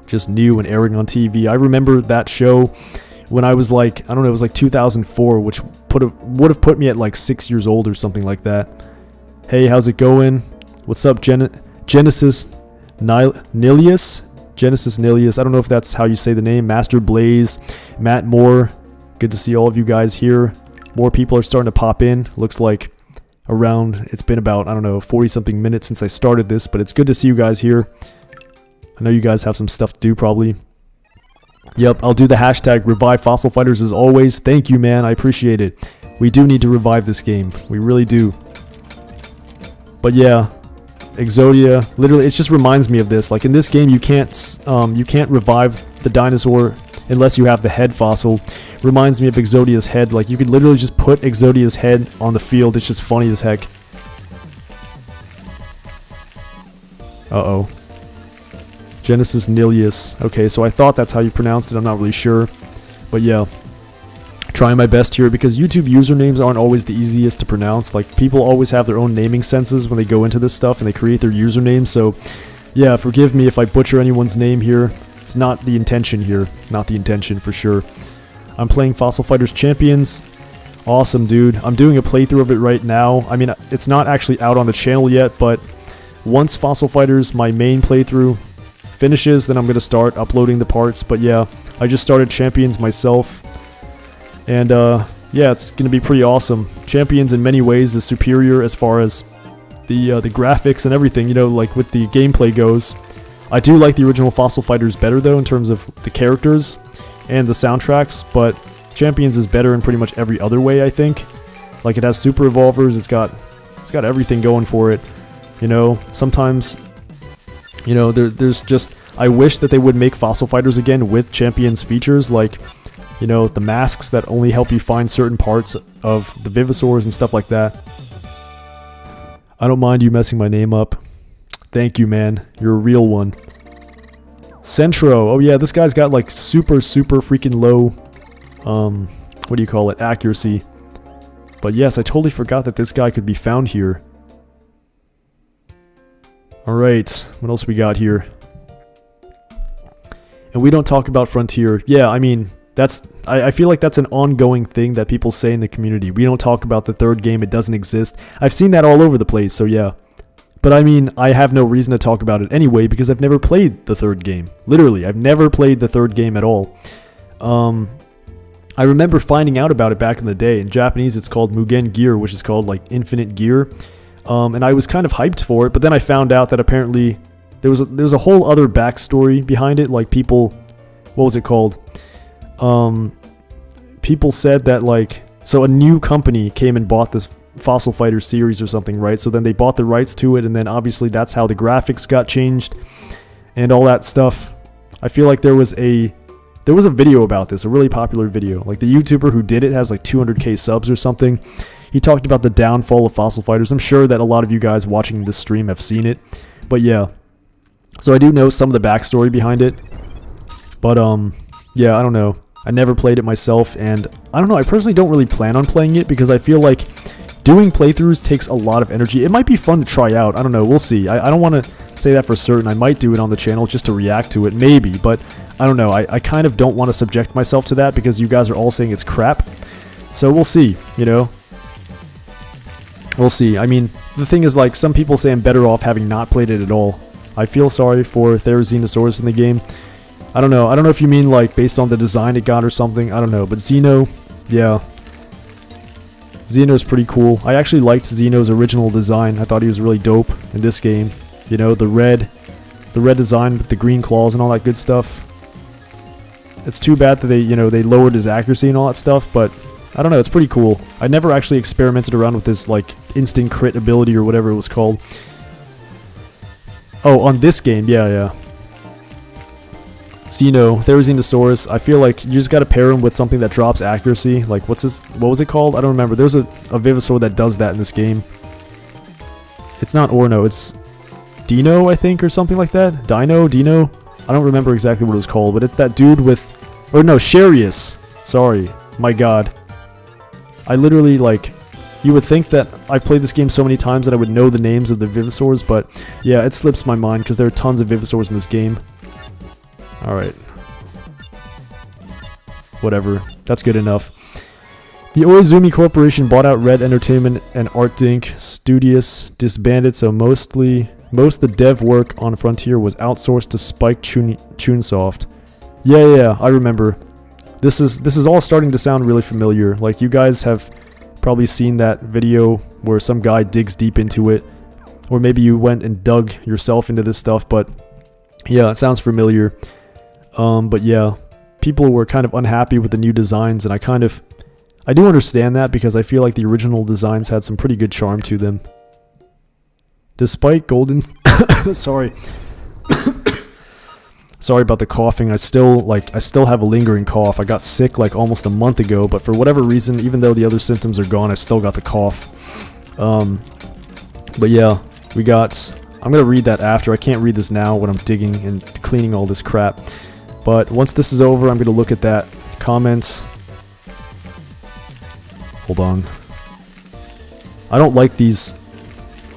just new and airing on TV. I remember that show when I was like, I don't know, it was like 2004, which would have put me at like 6 years old or something like that. Hey, how's it going? What's up, Genesis Nilius? Genesis Nilius. I don't know if that's how you say the name. Master Blaze, Matt Moore. Good to see all of you guys here. More people are starting to pop in. Looks like around, it's been about, I don't know, 40 something minutes since I started this, but it's good to see you guys here. I know you guys have some stuff to do probably. Yep, I'll do the hashtag revive Fossil Fighters as always. Thank you, man. I appreciate it. We do need to revive this game. We really do. But yeah, Exodia, literally, it just reminds me of this. Like in this game, you can't revive the dinosaur unless you have the head fossil. Reminds me of Exodia's head. Like you could literally just put Exodia's head on the field. It's just funny as heck. Uh-oh. Genesis Nilius. Okay, so I thought that's how you pronounced it. I'm not really sure. But yeah. Trying my best here because YouTube usernames aren't always the easiest to pronounce. Like people always have their own naming senses when they go into this stuff and they create their username. So yeah, forgive me if I butcher anyone's name here. It's not the intention here. Not the intention for sure. I'm playing Fossil Fighters Champions. Awesome, dude. I'm doing a playthrough of it right now. I mean, it's not actually out on the channel yet, but once Fossil Fighters, my main playthrough, finishes, then I'm going to start uploading the parts. But yeah, I just started Champions myself. And yeah, it's going to be pretty awesome. Champions in many ways is superior as far as the graphics and everything, you know, like with the gameplay goes. I do like the original Fossil Fighters better though in terms of the characters and the soundtracks, but Champions is better in pretty much every other way, I think. Like it has super evolvers, it's got everything going for it. You know, sometimes, you know, there's just, I wish that they would make Fossil Fighters again with Champions features, like, you know, the masks that only help you find certain parts of the Vivosaurs and stuff like that. I don't mind you messing my name up. Thank you, man. You're a real one. Centro. Oh yeah, this guy's got like super freaking low, what do you call it, accuracy. But yes, I totally forgot that this guy could be found here. Alright, what else we got here? And we don't talk about Frontier. Yeah, I mean, I feel like that's an ongoing thing that people say in the community. We don't talk about the third game, it doesn't exist. I've seen that all over the place, so yeah. But I mean, I have no reason to talk about it anyway because I've never played the third game. Literally, I've never played the third game at all. I remember finding out about it back in the day. In Japanese, it's called Mugen Gear, which is called like Infinite Gear. And I was kind of hyped for it, but then I found out that apparently there's a whole other backstory behind it. Like people, what was it called? People said that like, so a new company came and bought this Fossil Fighters series or something, right? So then they bought the rights to it, and then obviously that's how the graphics got changed and all that stuff. I feel like there was a video about this, a really popular video. Like the YouTuber who did it has like 200k subs or something. He talked about the downfall of Fossil Fighters. I'm sure that a lot of you guys watching this stream have seen it. But yeah. So I do know some of the backstory behind it. But yeah, I don't know. I never played it myself, and I don't know, I personally don't really plan on playing it because I feel like doing playthroughs takes a lot of energy. It might be fun to try out. I don't know. We'll see. I don't want to say that for certain. I might do it on the channel just to react to it. Maybe. But I don't know. I kind of don't want to subject myself to that because you guys are all saying it's crap. So we'll see, you know. We'll see. I mean, the thing is, like, some people say I'm better off having not played it at all. I feel sorry for Therizinosaurus in the game. I don't know. I don't know if you mean, like, based on the design it got or something. I don't know. But Xeno, yeah. Xeno's pretty cool. I actually liked Xeno's original design. I thought he was really dope in this game. You know, the red design with the green claws and all that good stuff. It's too bad that they lowered his accuracy and all that stuff, but I don't know, it's pretty cool. I never actually experimented around with this, like, instant crit ability or whatever it was called. Oh, on this game, yeah. Xeno, Therizinosaurus, I feel like you just gotta pair him with something that drops accuracy. Like, what was it called? I don't remember. There's a Vivosaur that does that in this game. It's not Orno, it's Dino, I think, or something like that. Dino? I don't remember exactly what it was called, but it's that dude with... Or no, Sharius. Sorry. My god. I literally, like... You would think that I've played this game so many times that I would know the names of the Vivosaurs, but yeah, it slips my mind because there are tons of Vivosaurs in this game. Alright. Whatever. That's good enough. The Oizumi Corporation bought out Red Entertainment and Art Inc. Studios disbanded, so most of the dev work on Frontier was outsourced to Spike Chunsoft. Yeah, I remember. This is all starting to sound really familiar. Like, you guys have probably seen that video where some guy digs deep into it, or maybe you went and dug yourself into this stuff, but yeah, it sounds familiar. But yeah, people were kind of unhappy with the new designs, and I do understand that because I feel like the original designs had some pretty good charm to them. Despite Golden... Sorry. Sorry about the coughing. I still have a lingering cough. I got sick like almost a month ago, but for whatever reason, even though the other symptoms are gone, I've still got the cough. But yeah, I'm gonna read that after. I can't read this now when I'm digging and cleaning all this crap. But once this is over, I'm gonna look at that comments. Hold on. I don't like these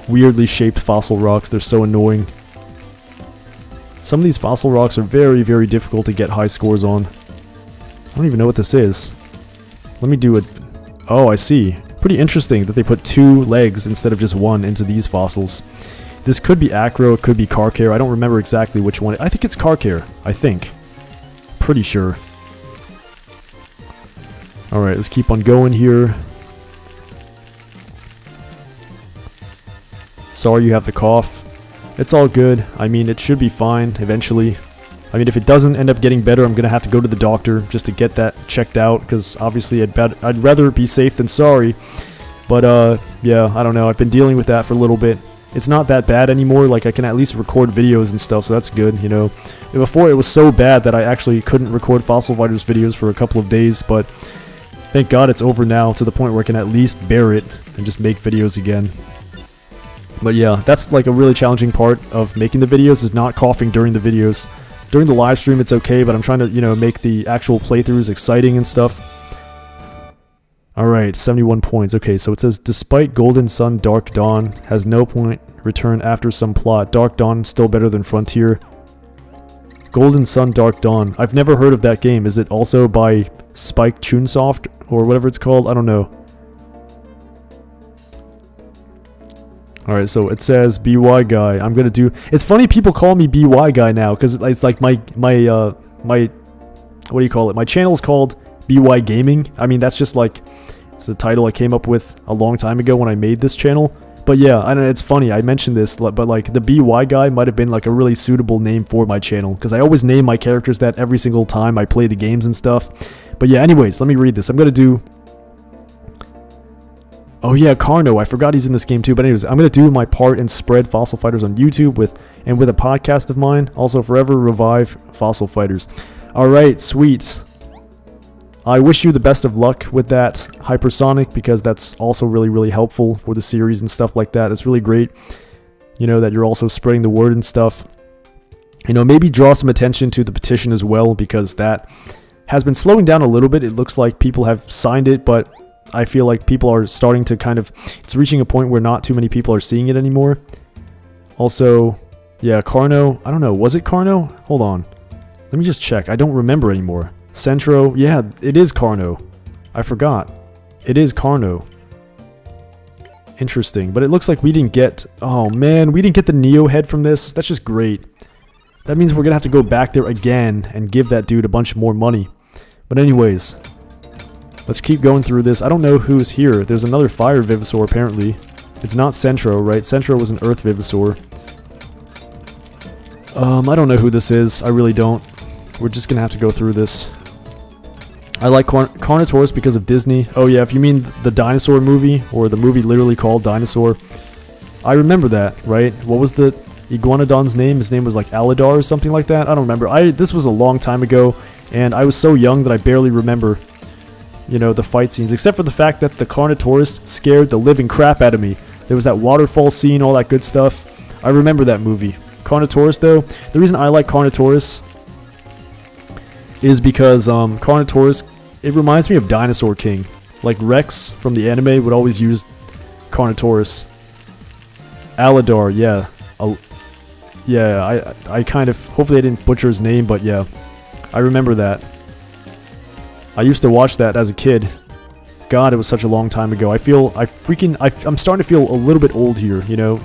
weirdly shaped fossil rocks. They're so annoying. Some of these fossil rocks are very, very difficult to get high scores on. I don't even know what this is. Let me do it. Oh, I see. Pretty interesting that they put 2 legs instead of just 1 into these fossils. This could be Acro, it could be Carcare. I don't remember exactly which one. I think it's Carcare. I think. Pretty sure. Alright, let's keep on going here. Sorry you have the cough. It's all good. I mean, it should be fine eventually. I mean, if it doesn't end up getting better, I'm going to have to go to the doctor just to get that checked out, because obviously I'd rather be safe than sorry. But, yeah, I don't know. I've been dealing with that for a little bit. It's not that bad anymore. Like, I can at least record videos and stuff, so that's good, you know. Before, it was so bad that I actually couldn't record Fossil Fighters videos for a couple of days, but thank God it's over now, to the point where I can at least bear it and just make videos again. But yeah, that's like a really challenging part of making the videos, is not coughing during the videos. During the live stream it's okay, but I'm trying to, you know, make the actual playthroughs exciting and stuff. Alright, 71 points. Okay, so it says, despite Golden Sun, Dark Dawn has no point return after some plot. Dark Dawn still better than Frontier. Golden Sun, Dark Dawn. I've never heard of that game. Is it also by Spike Chunsoft or whatever it's called? I don't know. Alright, so it says BY guy. I'm gonna do... It's funny people call me BY guy now, because it's like my what do you call it? My channel's called BY Gaming. I mean, that's just like... It's a title I came up with a long time ago when I made this channel. But yeah, I know it's funny, I mentioned this, but like the BY guy might have been like a really suitable name for my channel, because I always name my characters that every single time I play the games and stuff. But yeah, anyways, let me read this. I'm gonna do... Oh yeah, Carno, I forgot he's in this game too. But anyways, I'm going to do my part and spread Fossil Fighters on YouTube with a podcast of mine. Also, forever revive Fossil Fighters. Alright, sweet. I wish you the best of luck with that Hypersonic, because that's also really, really helpful for the series and stuff like that. It's really great, you know, that you're also spreading the word and stuff. You know, maybe draw some attention to the petition as well, because that has been slowing down a little bit. It looks like people have signed it, but I feel like people are starting to kind of... It's reaching a point where not too many people are seeing it anymore. Also, yeah, Carno. I don't know. Was it Carno? Hold on. Let me just check. I don't remember anymore. Centro. Yeah, it is Carno. I forgot. It is Carno. Interesting. But it looks like we didn't get... Oh, man. We didn't get the Neo head from this. That's just great. That means we're going to have to go back there again and give that dude a bunch more money. But anyways, let's keep going through this. I don't know who's here. There's another Fire Vivasaur, apparently. It's not Centro, right? Centro was an Earth Vivasaur. I don't know who this is. I really don't. We're just going to have to go through this. I like Carnotaurus because of Disney. Oh yeah, if you mean the dinosaur movie, or the movie literally called Dinosaur. I remember that, right? What was the Iguanodon's name? His name was like Aladar or something like that? I don't remember. This was a long time ago, and I was so young that I barely remember, you know, the fight scenes. Except for the fact that the Carnotaurus scared the living crap out of me. There was that waterfall scene, all that good stuff. I remember that movie. Carnotaurus, though, the reason I like Carnotaurus is because Carnotaurus, it reminds me of Dinosaur King. Like Rex from the anime would always use Carnotaurus. Aladar, yeah. Yeah, I kind of, hopefully I didn't butcher his name, but yeah. I remember that. I used to watch that as a kid. God, it was such a long time ago. I'm starting to feel a little bit old here, you know?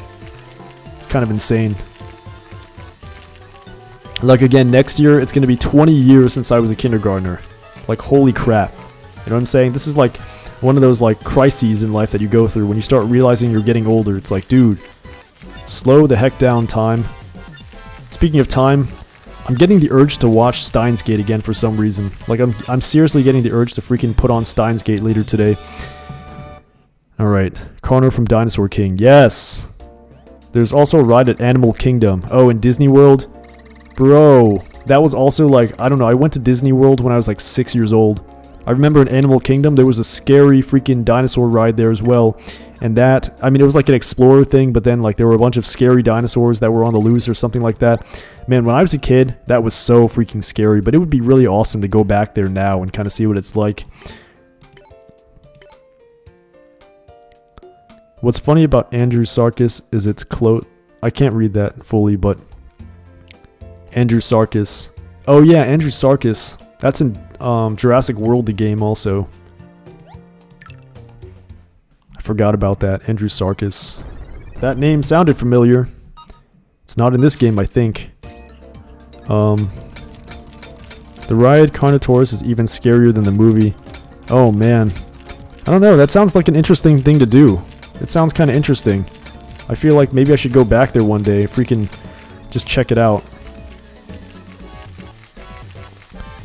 It's kind of insane. Like, again, next year, it's going to be 20 years since I was a kindergartner. Like, holy crap. You know what I'm saying? This is like one of those, like, crises in life that you go through when you start realizing you're getting older. It's like, dude, slow the heck down, time. Speaking of time, I'm getting the urge to watch Steins Gate again for some reason. Like, I'm seriously getting the urge to freaking put on Steins Gate later today. Alright, Carno from Dinosaur King. Yes! There's also a ride at Animal Kingdom. Oh, in Disney World? Bro, that was also like, I don't know, I went to Disney World when I was like 6 years old. I remember in Animal Kingdom, there was a scary freaking dinosaur ride there as well. And that, I mean, it was like an explorer thing, but then like there were a bunch of scary dinosaurs that were on the loose or something like that. Man, when I was a kid, that was so freaking scary, but it would be really awesome to go back there now and kind of see what it's like. What's funny about Andrew Sarkis is it's I can't read that fully, but Andrew Sarkis. Oh yeah, Andrew Sarkis. That's in Jurassic World, the game also. I forgot about that. Andrew Sarkis. That name sounded familiar. It's not in this game, I think. The ride Carnotaurus is even scarier than the movie. Oh man. I don't know, that sounds like an interesting thing to do. It sounds kind of interesting. I feel like maybe I should go back there one day, freaking just check it out.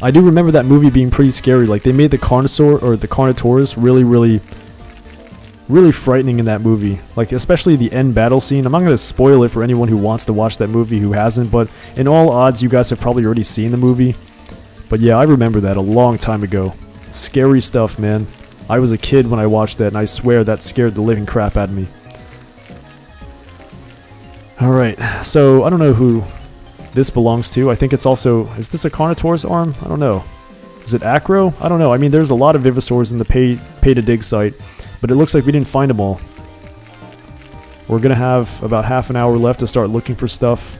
I do remember that movie being pretty scary. Like, they made the Carnosaur, or the Carnotaurus, really frightening in that movie. Like, especially the end battle scene. I'm not going to spoil it for anyone who wants to watch that movie who hasn't, but in all odds, you guys have probably already seen the movie. But yeah, I remember that a long time ago. Scary stuff, man. I was a kid when I watched that, and I swear that scared the living crap out of me. Alright, so I don't know who this belongs to. I think it's also... Is this a Carnotaurus arm? I don't know. Is it Acro? I don't know. I mean, there's a lot of Vivasaurs in the pay to dig site, but it looks like we didn't find them all. We're gonna have about half an hour left to start looking for stuff.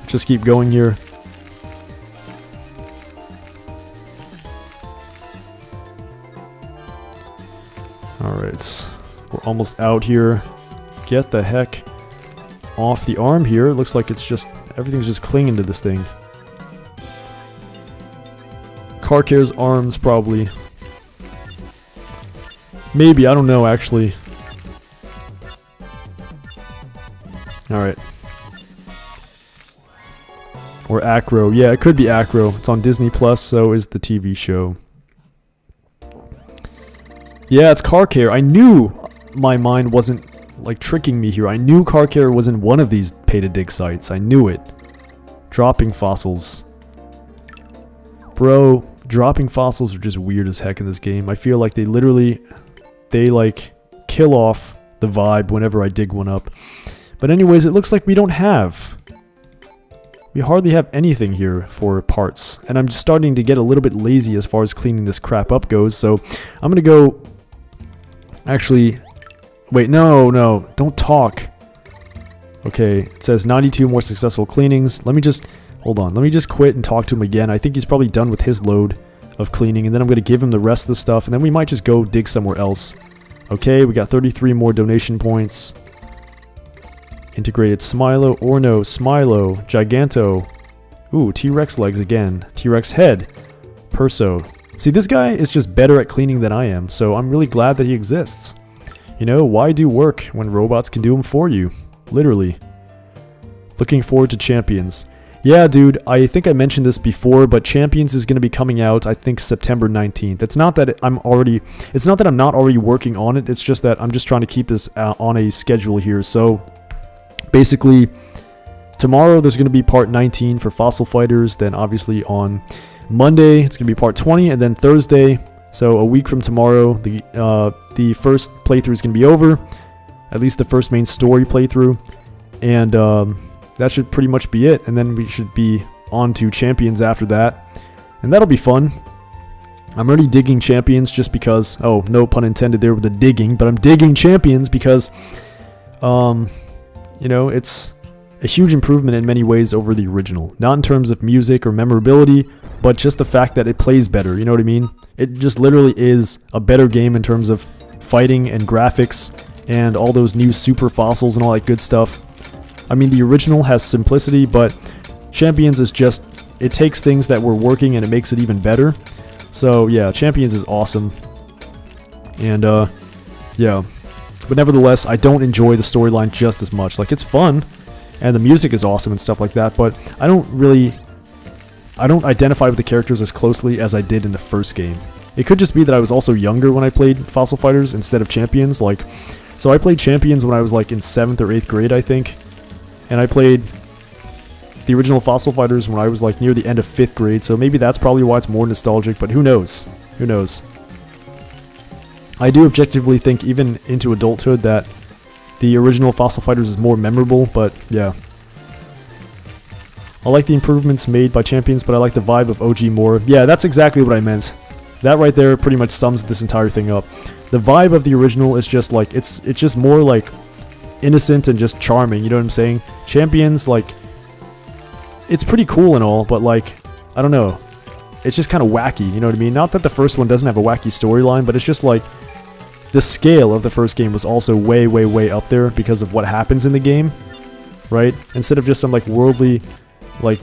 Just keep going here. Alright, we're almost out here. Get the heck off the arm here. It looks like it's just, everything's just clinging to this thing. Carcare's arms, probably. Maybe, I don't know, actually. Alright. Or Acro. Yeah, it could be Acro. It's on Disney Plus, so is the TV show. Yeah, it's Carcare. I knew my mind wasn't, like, tricking me here. I knew Carcare was in one of these pay-to-dig sites. I knew it. Dropping fossils. Bro, dropping fossils are just weird as heck in this game. I feel like they like, kill off the vibe whenever I dig one up. But anyways, it looks like we don't have... We hardly have anything here for parts. And I'm just starting to get a little bit lazy as far as cleaning this crap up goes. So I'm going to go... Actually... Wait, no. Don't talk. Okay, it says 92 more successful cleanings. Let me just... Hold on. Let me just quit and talk to him again. I think he's probably done with his load of cleaning. And then I'm going to give him the rest of the stuff. And then we might just go dig somewhere else. Okay, we got 33 more donation points. Integrated Smilo, Orno, Smilo, Giganto. Ooh, T-Rex legs again. T-Rex head. Perso. See, this guy is just better at cleaning than I am, so I'm really glad that he exists. You know, why do work when robots can do them for you? Literally. Looking forward to Champions. Yeah, dude, I think I mentioned this before, but Champions is going to be coming out, I think, September 19th. It's not that I'm not already working on it, it's just that I'm just trying to keep this on a schedule here. So, basically, tomorrow there's going to be part 19 for Fossil Fighters, then obviously on Monday it's going to be part 20, and then Thursday, so a week from tomorrow, the first playthrough is going to be over, at least the first main story playthrough, and that should pretty much be it, and then we should be on to Champions after that, and that'll be fun. I'm already digging Champions just because, oh, no pun intended there with the digging, but I'm digging Champions because, you know, it's a huge improvement in many ways over the original. Not in terms of music or memorability, but just the fact that it plays better, you know what I mean? It just literally is a better game in terms of fighting and graphics and all those new super fossils and all that good stuff. I mean, the original has simplicity, but Champions is just, it takes things that were working and it makes it even better. So yeah, Champions is awesome. And yeah, but nevertheless, I don't enjoy the storyline just as much. Like, it's fun, and the music is awesome and stuff like that, but I don't identify with the characters as closely as I did in the first game. It could just be that I was also younger when I played Fossil Fighters instead of Champions. Like, so I played Champions when I was like in 7th or 8th grade, I think. And I played the original Fossil Fighters when I was like near the end of 5th grade, so maybe that's probably why it's more nostalgic, but who knows? Who knows? I do objectively think, even into adulthood, that the original Fossil Fighters is more memorable, but yeah. I like the improvements made by Champions, but I like the vibe of OG more. Yeah, that's exactly what I meant. That right there pretty much sums this entire thing up. The vibe of the original is just like, it's just more like innocent and just charming, you know what I'm saying? Champions, like, it's pretty cool and all, but like, I don't know, it's just kind of wacky, you know what I mean? Not that the first one doesn't have a wacky storyline, but it's just like, the scale of the first game was also way, way, way up there because of what happens in the game, right? Instead of just some like worldly, like,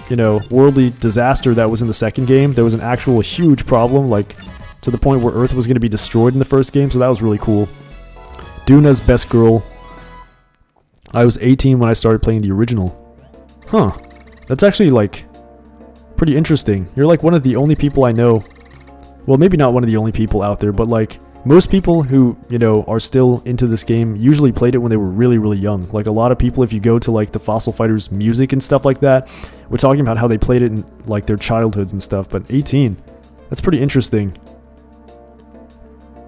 you know, worldly disaster that was in the second game, there was an actual huge problem, like, to the point where Earth was going to be destroyed in the first game, so that was really cool. Duna's best girl. I was 18 when I started playing the original. Huh. That's actually, like, pretty interesting. You're, like, one of the only people I know. Well, maybe not one of the only people out there, but, like, most people who, you know, are still into this game usually played it when they were really, really young. Like, a lot of people, if you go to, like, the Fossil Fighters music and stuff like that, we're talking about how they played it in, like, their childhoods and stuff. But 18, that's pretty interesting.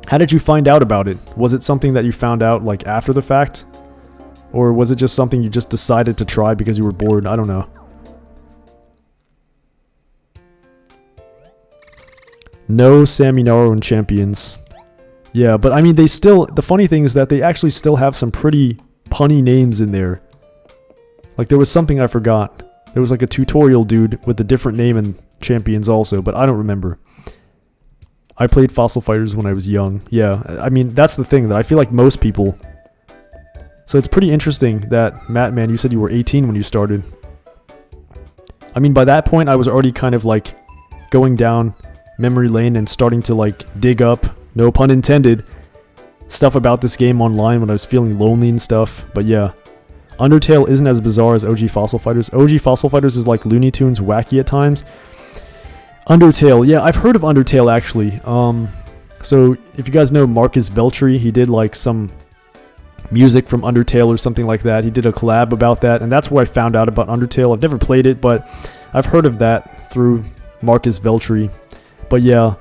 How did you find out about it? Was it something that you found out, like, after the fact? Or was it just something you just decided to try because you were bored? I don't know. No Saminaro and Champions. Yeah, but I mean, they still... The funny thing is that they actually still have some pretty punny names in there. Like, there was something I forgot. There was like a tutorial dude with a different name in Champions also, but I don't remember. I played Fossil Fighters when I was young. Yeah, I mean, that's the thing, that I feel like most people... So it's pretty interesting that, Matt, man, you said you were 18 when you started. I mean, by that point, I was already kind of like going down memory lane and starting to like dig up, no pun intended, stuff about this game online when I was feeling lonely and stuff. But yeah, Undertale isn't as bizarre as OG Fossil Fighters. OG Fossil Fighters is like Looney Tunes wacky at times. Undertale, yeah, I've heard of Undertale actually. So if you guys know Marcus Veltri, he did like some music from Undertale or something like that. He did a collab about that, and that's where I found out about Undertale. I've never played it, but I've heard of that through Marcus Veltri. But yeah,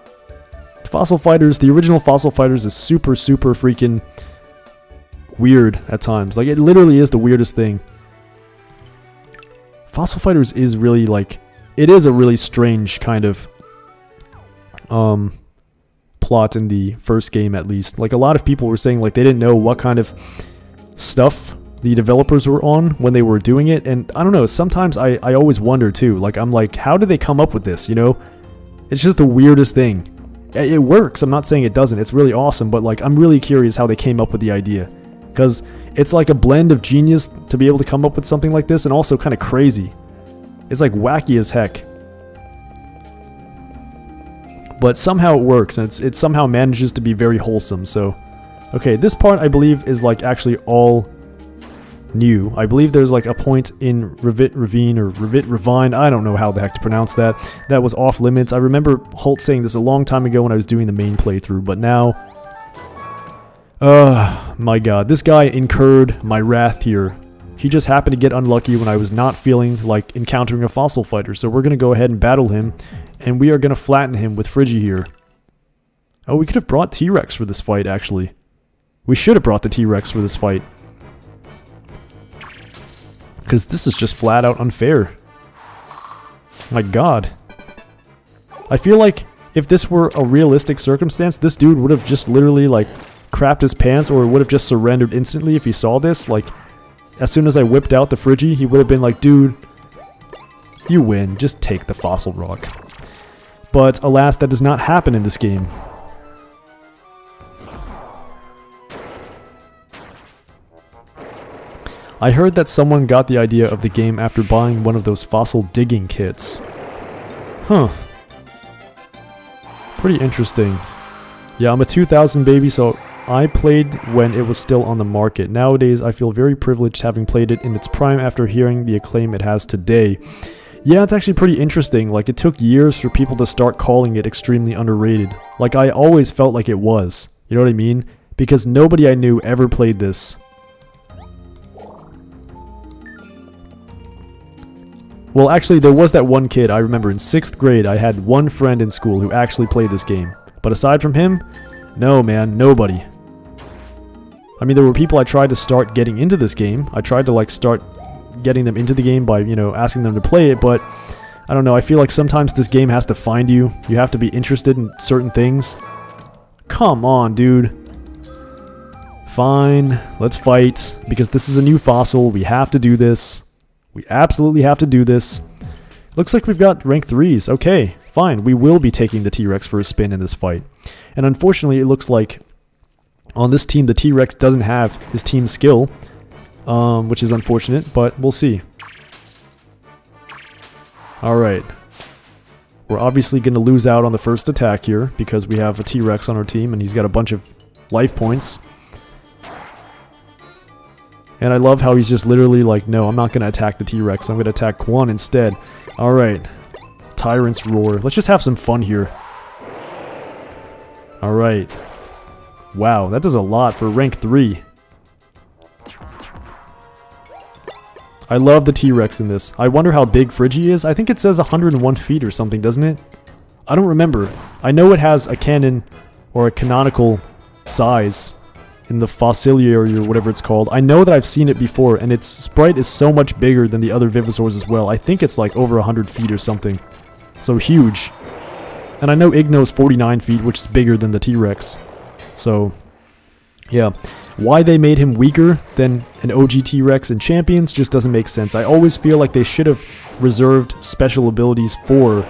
Fossil Fighters, the original Fossil Fighters is super, super freaking weird at times. Like, it literally is the weirdest thing. Fossil Fighters is really like, it is a really strange kind of plot in the first game, at least. Like, a lot of people were saying like they didn't know what kind of stuff the developers were on when they were doing it, and I don't know, sometimes I always wonder too, like, I'm like, how did they come up with this, you know? It's just the weirdest thing. It works. I'm not saying it doesn't. It's really awesome, but like I'm really curious how they came up with the idea. Because it's like a blend of genius to be able to come up with something like this and also kind of crazy. It's like wacky as heck. But somehow it works, and it somehow manages to be very wholesome. So, okay, this part I believe is like actually all new. I believe there's like a point in Revit Ravine or Revit Ravine. I don't know how the heck to pronounce that. That was off limits. I remember Holt saying this a long time ago when I was doing the main playthrough, but now... my god. This guy incurred my wrath here. He just happened to get unlucky when I was not feeling like encountering a fossil fighter, so we're going to go ahead and battle him, and we are going to flatten him with Friggy here. Oh, we could have brought T-Rex for this fight, actually. We should have brought the T-Rex for this fight. Because this is just flat out unfair. My god. I feel like if this were a realistic circumstance, this dude would have just literally, like, crapped his pants or would have just surrendered instantly if he saw this. Like, as soon as I whipped out the Friggy, he would have been like, dude, you win. Just take the fossil rock. But, alas, that does not happen in this game. I heard that someone got the idea of the game after buying one of those fossil digging kits. Huh. Pretty interesting. Yeah, I'm a 2000 baby, so I played when it was still on the market. Nowadays, I feel very privileged having played it in its prime after hearing the acclaim it has today. Yeah, it's actually pretty interesting. Like, it took years for people to start calling it extremely underrated. Like, I always felt like it was. You know what I mean? Because nobody I knew ever played this. Well, actually, there was that one kid, I remember in 6th grade, I had one friend in school who actually played this game. But aside from him, no man, nobody. I mean, there were people I tried to start getting into this game. I tried to, like, start getting them into the game by, you know, asking them to play it, but I don't know, I feel like sometimes this game has to find you. You have to be interested in certain things. Come on, dude. Fine, let's fight, because this is a new fossil, we have to do this. We absolutely have to do this. Looks like we've got rank 3s. Okay, fine. We will be taking the T-Rex for a spin in this fight. And unfortunately, it looks like on this team, the T-Rex doesn't have his team skill, which is unfortunate, but we'll see. Alright. We're obviously going to lose out on the first attack here because we have a T-Rex on our team and he's got a bunch of life points. And I love how he's just literally like, no, I'm not going to attack the T-Rex. I'm going to attack Quan instead. Alright. Tyrant's Roar. Let's just have some fun here. Alright. Wow, that does a lot for rank 3. I love the T-Rex in this. I wonder how big Friggy is. I think it says 101 feet or something, doesn't it? I don't remember. I know it has a canon or a canonical size in the fossiliary or whatever it's called. I know that I've seen it before, and its sprite is so much bigger than the other Vivosaurs as well. I think it's like over 100 feet or something. So huge. And I know Igno's 49 feet, which is bigger than the T-Rex. So, yeah. Why they made him weaker than an OG T-Rex in Champions just doesn't make sense. I always feel like they should have reserved special abilities for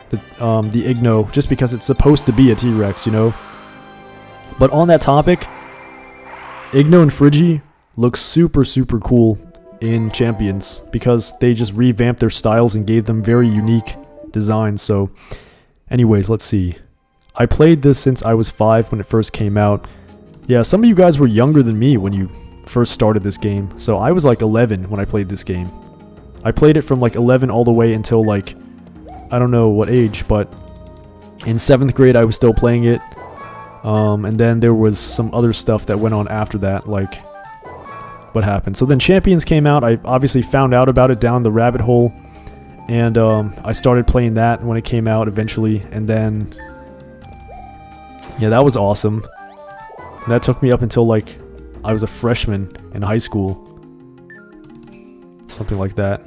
the Igno, just because it's supposed to be a T-Rex, you know? But on that topic, Igno and Friggy look super, super cool in Champions because they just revamped their styles and gave them very unique designs. So, anyways, let's see. I played this since I was 5 when it first came out. Yeah, some of you guys were younger than me when you first started this game. So I was like 11 when I played this game. I played it from like 11 all the way until like, I don't know what age, but in 7th grade I was still playing it. And then there was some other stuff that went on after that, like what happened. So then Champions came out. I obviously found out about it down the rabbit hole, and I started playing that when it came out eventually, and then yeah, that was awesome. And that took me up until like I was a freshman in high school, something like that.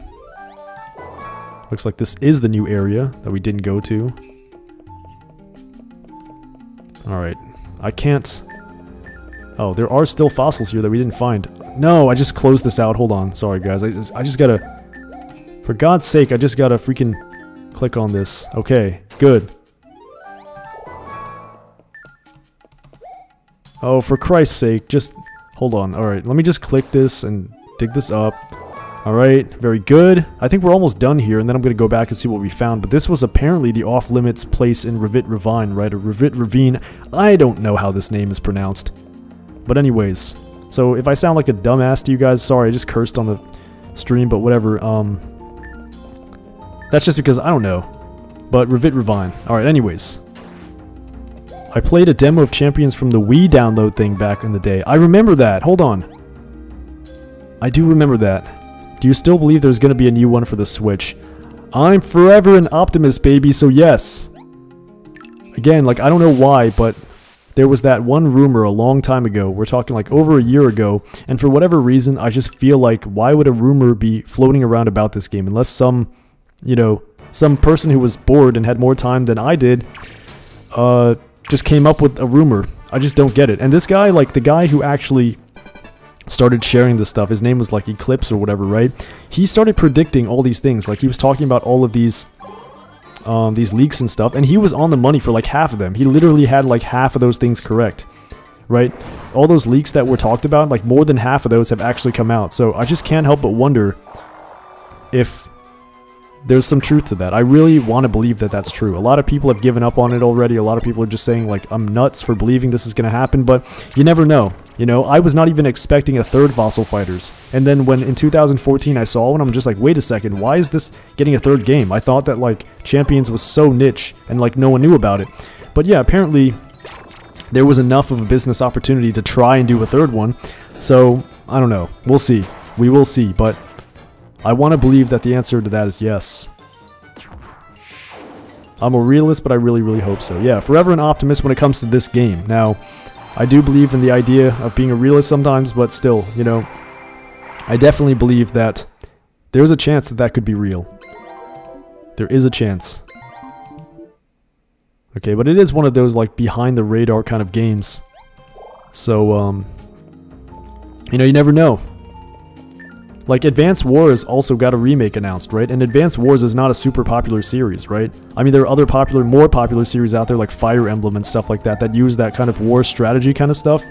Looks like this is the new area that we didn't go to. Alright, I can't... Oh, there are still fossils here that we didn't find. No, I just closed this out. Hold on. Sorry, guys. I just gotta... For God's sake, I just gotta freaking click on this. Okay, good. Oh, for Christ's sake, just hold on. Alright, let me just click this and dig this up. Alright, very good. I think we're almost done here, and then I'm going to go back and see what we found. But this was apparently the off-limits place in Revit Ravine, right? Or Revit Ravine. I don't know how this name is pronounced. But anyways, so if I sound like a dumbass to you guys, sorry, I just cursed on the stream, but whatever. That's just because I don't know. But Revit Ravine. Alright, anyways. I played a demo of Champions from the Wii download thing back in the day. I remember that. Hold on. I do remember that. Do you still believe there's going to be a new one for the Switch? I'm forever an optimist, baby, so yes. Again, like, I don't know why, but there was that one rumor a long time ago. We're talking like over a year ago. And for whatever reason, I just feel like, why would a rumor be floating around about this game? Unless some, you know, some person who was bored and had more time than I did, just came up with a rumor. I just don't get it. And this guy, like the guy who actually started sharing this stuff, his name was like Eclipse or whatever, right? He started predicting all these things. Like he was talking about all of these leaks and stuff, and he was on the money for like half of them. He literally had like half of those things correct, right? All those leaks that were talked about, like more than half of those have actually come out. So I just can't help but wonder if there's some truth to that. I really want to believe that that's true. A lot of people have given up on it already. A lot of people are just saying, like, I'm nuts for believing this is going to happen, but you never know. You know, I was not even expecting a third Fossil Fighters. And then when in 2014 I saw one, I'm just like, wait a second, why is this getting a third game? I thought that, like, Champions was so niche and, like, no one knew about it. But yeah, apparently there was enough of a business opportunity to try and do a third one. So, I don't know. We'll see. We will see, but I want to believe that the answer to that is yes. I'm a realist, but I really, really hope so. Yeah, forever an optimist when it comes to this game. Now, I do believe in the idea of being a realist sometimes, but still, you know, I definitely believe that there's a chance that that could be real. There is a chance. Okay, but it is one of those, like, behind-the-radar kind of games. So, you know, you never know. Like, Advance Wars also got a remake announced, right? And Advance Wars is not a super popular series, right? I mean, there are other popular, more popular series out there, like Fire Emblem and stuff like that, that use that kind of war strategy kind of stuff.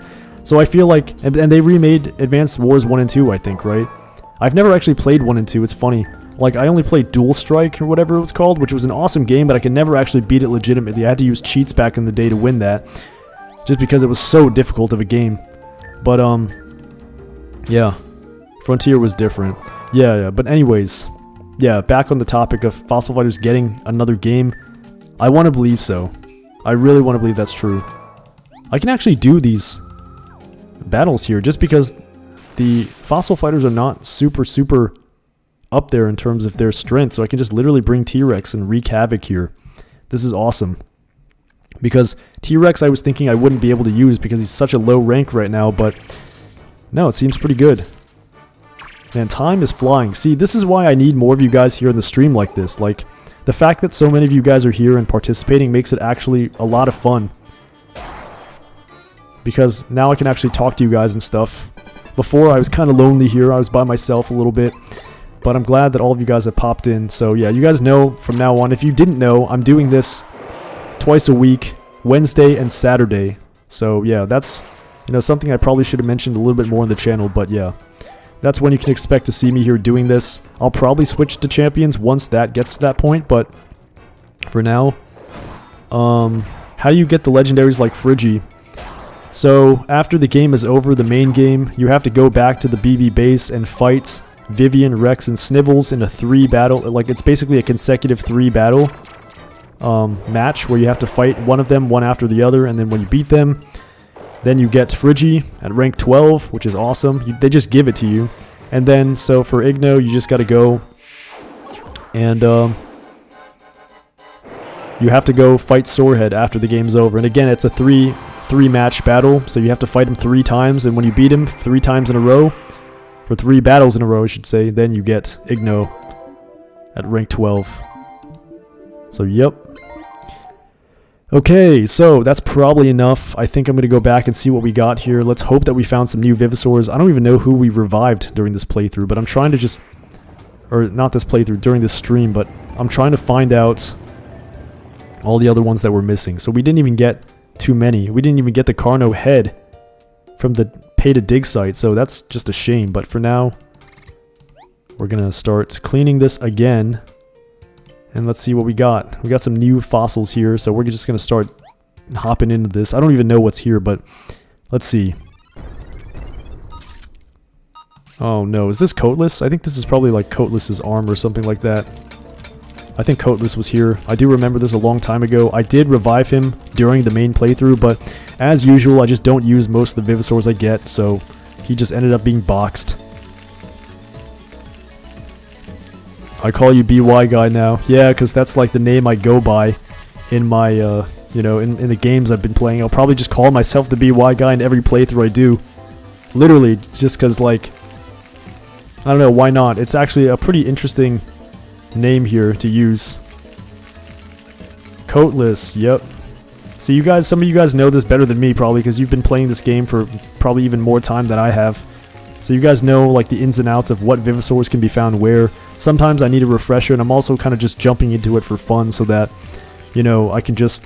So I feel like, and they remade Advance Wars 1 and 2, I think, right? I've never actually played 1 and 2, it's funny. Like, I only played Dual Strike, or whatever it was called, which was an awesome game, but I could never actually beat it legitimately. I had to use cheats back in the day to win that, just because it was so difficult of a game. But, yeah. Frontier was different. Yeah, but anyways, yeah, back on the topic of Fossil Fighters getting another game, I want to believe so. I really want to believe that's true. I can actually do these battles here just because the Fossil Fighters are not super up there in terms of their strength, so I can just literally bring T-Rex and wreak havoc here. This is awesome. Because T-Rex I was thinking I wouldn't be able to use because he's such a low rank right now, but no, it seems pretty good. Man, time is flying. See, this is why I need more of you guys here in the stream like this. Like, the fact that so many of you guys are here and participating makes it actually a lot of fun. Because now I can actually talk to you guys and stuff. Before, I was kind of lonely here. I was by myself a little bit. But I'm glad that all of you guys have popped in. So, yeah, you guys know from now on. If you didn't know, I'm doing this twice a week, Wednesday and Saturday. So, yeah, that's, you know, something I probably should have mentioned a little bit more on the channel, but yeah. That's when you can expect to see me here doing this. I'll probably switch to Champions once that gets to that point, but for now, how do you get the legendaries like Frigi? So, after the game is over, the main game, you have to go back to the BB base and fight Vivian, Rex, and Snivels in a 3-battle, like it's basically a consecutive 3-battle match where you have to fight one of them, one after the other, and then when you beat them, then you get Frigi at rank 12, which is awesome. They just give it to you. And then, so for Igno, you just got to go and you have to go fight Sorehead after the game's over. And again, it's a three-match battle, so you have to fight him 3 times. And when you beat him 3 times in a row, or 3 battles in a row, I should say, then you get Igno at rank 12. So, yep. Okay, so that's probably enough. I think I'm going to go back and see what we got here. Let's hope that we found some new Vivisaurs. I don't even know who we revived during this playthrough, but I'm trying to just... Or not this playthrough, during this stream, but I'm trying to find out all the other ones that were missing. So we didn't even get too many. We didn't even get the Carno head from the pay to dig site, so that's just a shame. But for now, we're gonna start cleaning this again, and let's see what we got. We got some new fossils here, so we're just gonna start hopping into this. I don't even know what's here, but let's see. Oh no, is this Coatless? I think this is probably like Coatless's arm or something like that. I think Coatless was here. I do remember this a long time ago. I did revive him during the main playthrough, but as usual, I just don't use most of the Vivisaurs I get, so he just ended up being boxed. I call you BY guy now. Yeah, because that's like the name I go by in my, you know, in the games I've been playing. I'll probably just call myself the BY guy in every playthrough I do. Literally, just because, like, I don't know, why not? It's actually a pretty interesting name here to use. Coatless, yep. So you guys, some of you guys know this better than me probably because you've been playing this game for probably even more time than I have. So you guys know like the ins and outs of what Vivisaurs can be found where. Sometimes I need a refresher, and I'm also kind of just jumping into it for fun so that, you know, I can just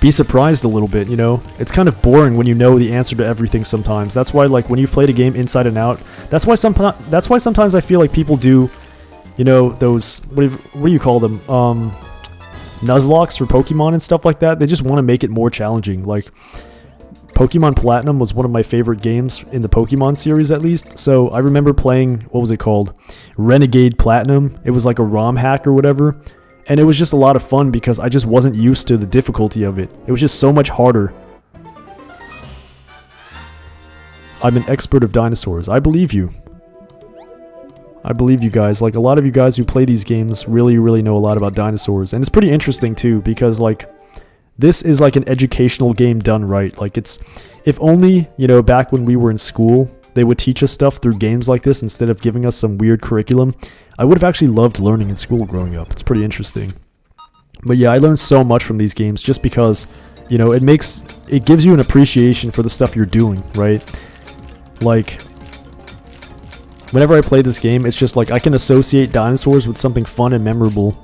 be surprised a little bit, you know? It's kind of boring when you know the answer to everything sometimes. That's why, like, when you've played a game inside and out, that's why sometimes I feel like people do, you know, those, what do you call them? Nuzlocks for Pokemon and stuff like that. They just want to make it more challenging. Like, Pokemon Platinum was one of my favorite games in the Pokemon series, at least. So I remember playing, what was it called? Renegade Platinum. It was like a ROM hack or whatever. And it was just a lot of fun because I just wasn't used to the difficulty of it. It was just so much harder. I'm an expert of dinosaurs. I believe you. I believe you guys. Like, a lot of you guys who play these games really, really know a lot about dinosaurs. And it's pretty interesting, too, because, like, this is like an educational game done right. Like, it's, if only, you know, back when we were in school, they would teach us stuff through games like this instead of giving us some weird curriculum. I would have actually loved learning in school growing up. It's pretty interesting. But yeah, I learned so much from these games just because, you know, it gives you an appreciation for the stuff you're doing, right? Like, whenever I play this game, it's just like I can associate dinosaurs with something fun and memorable.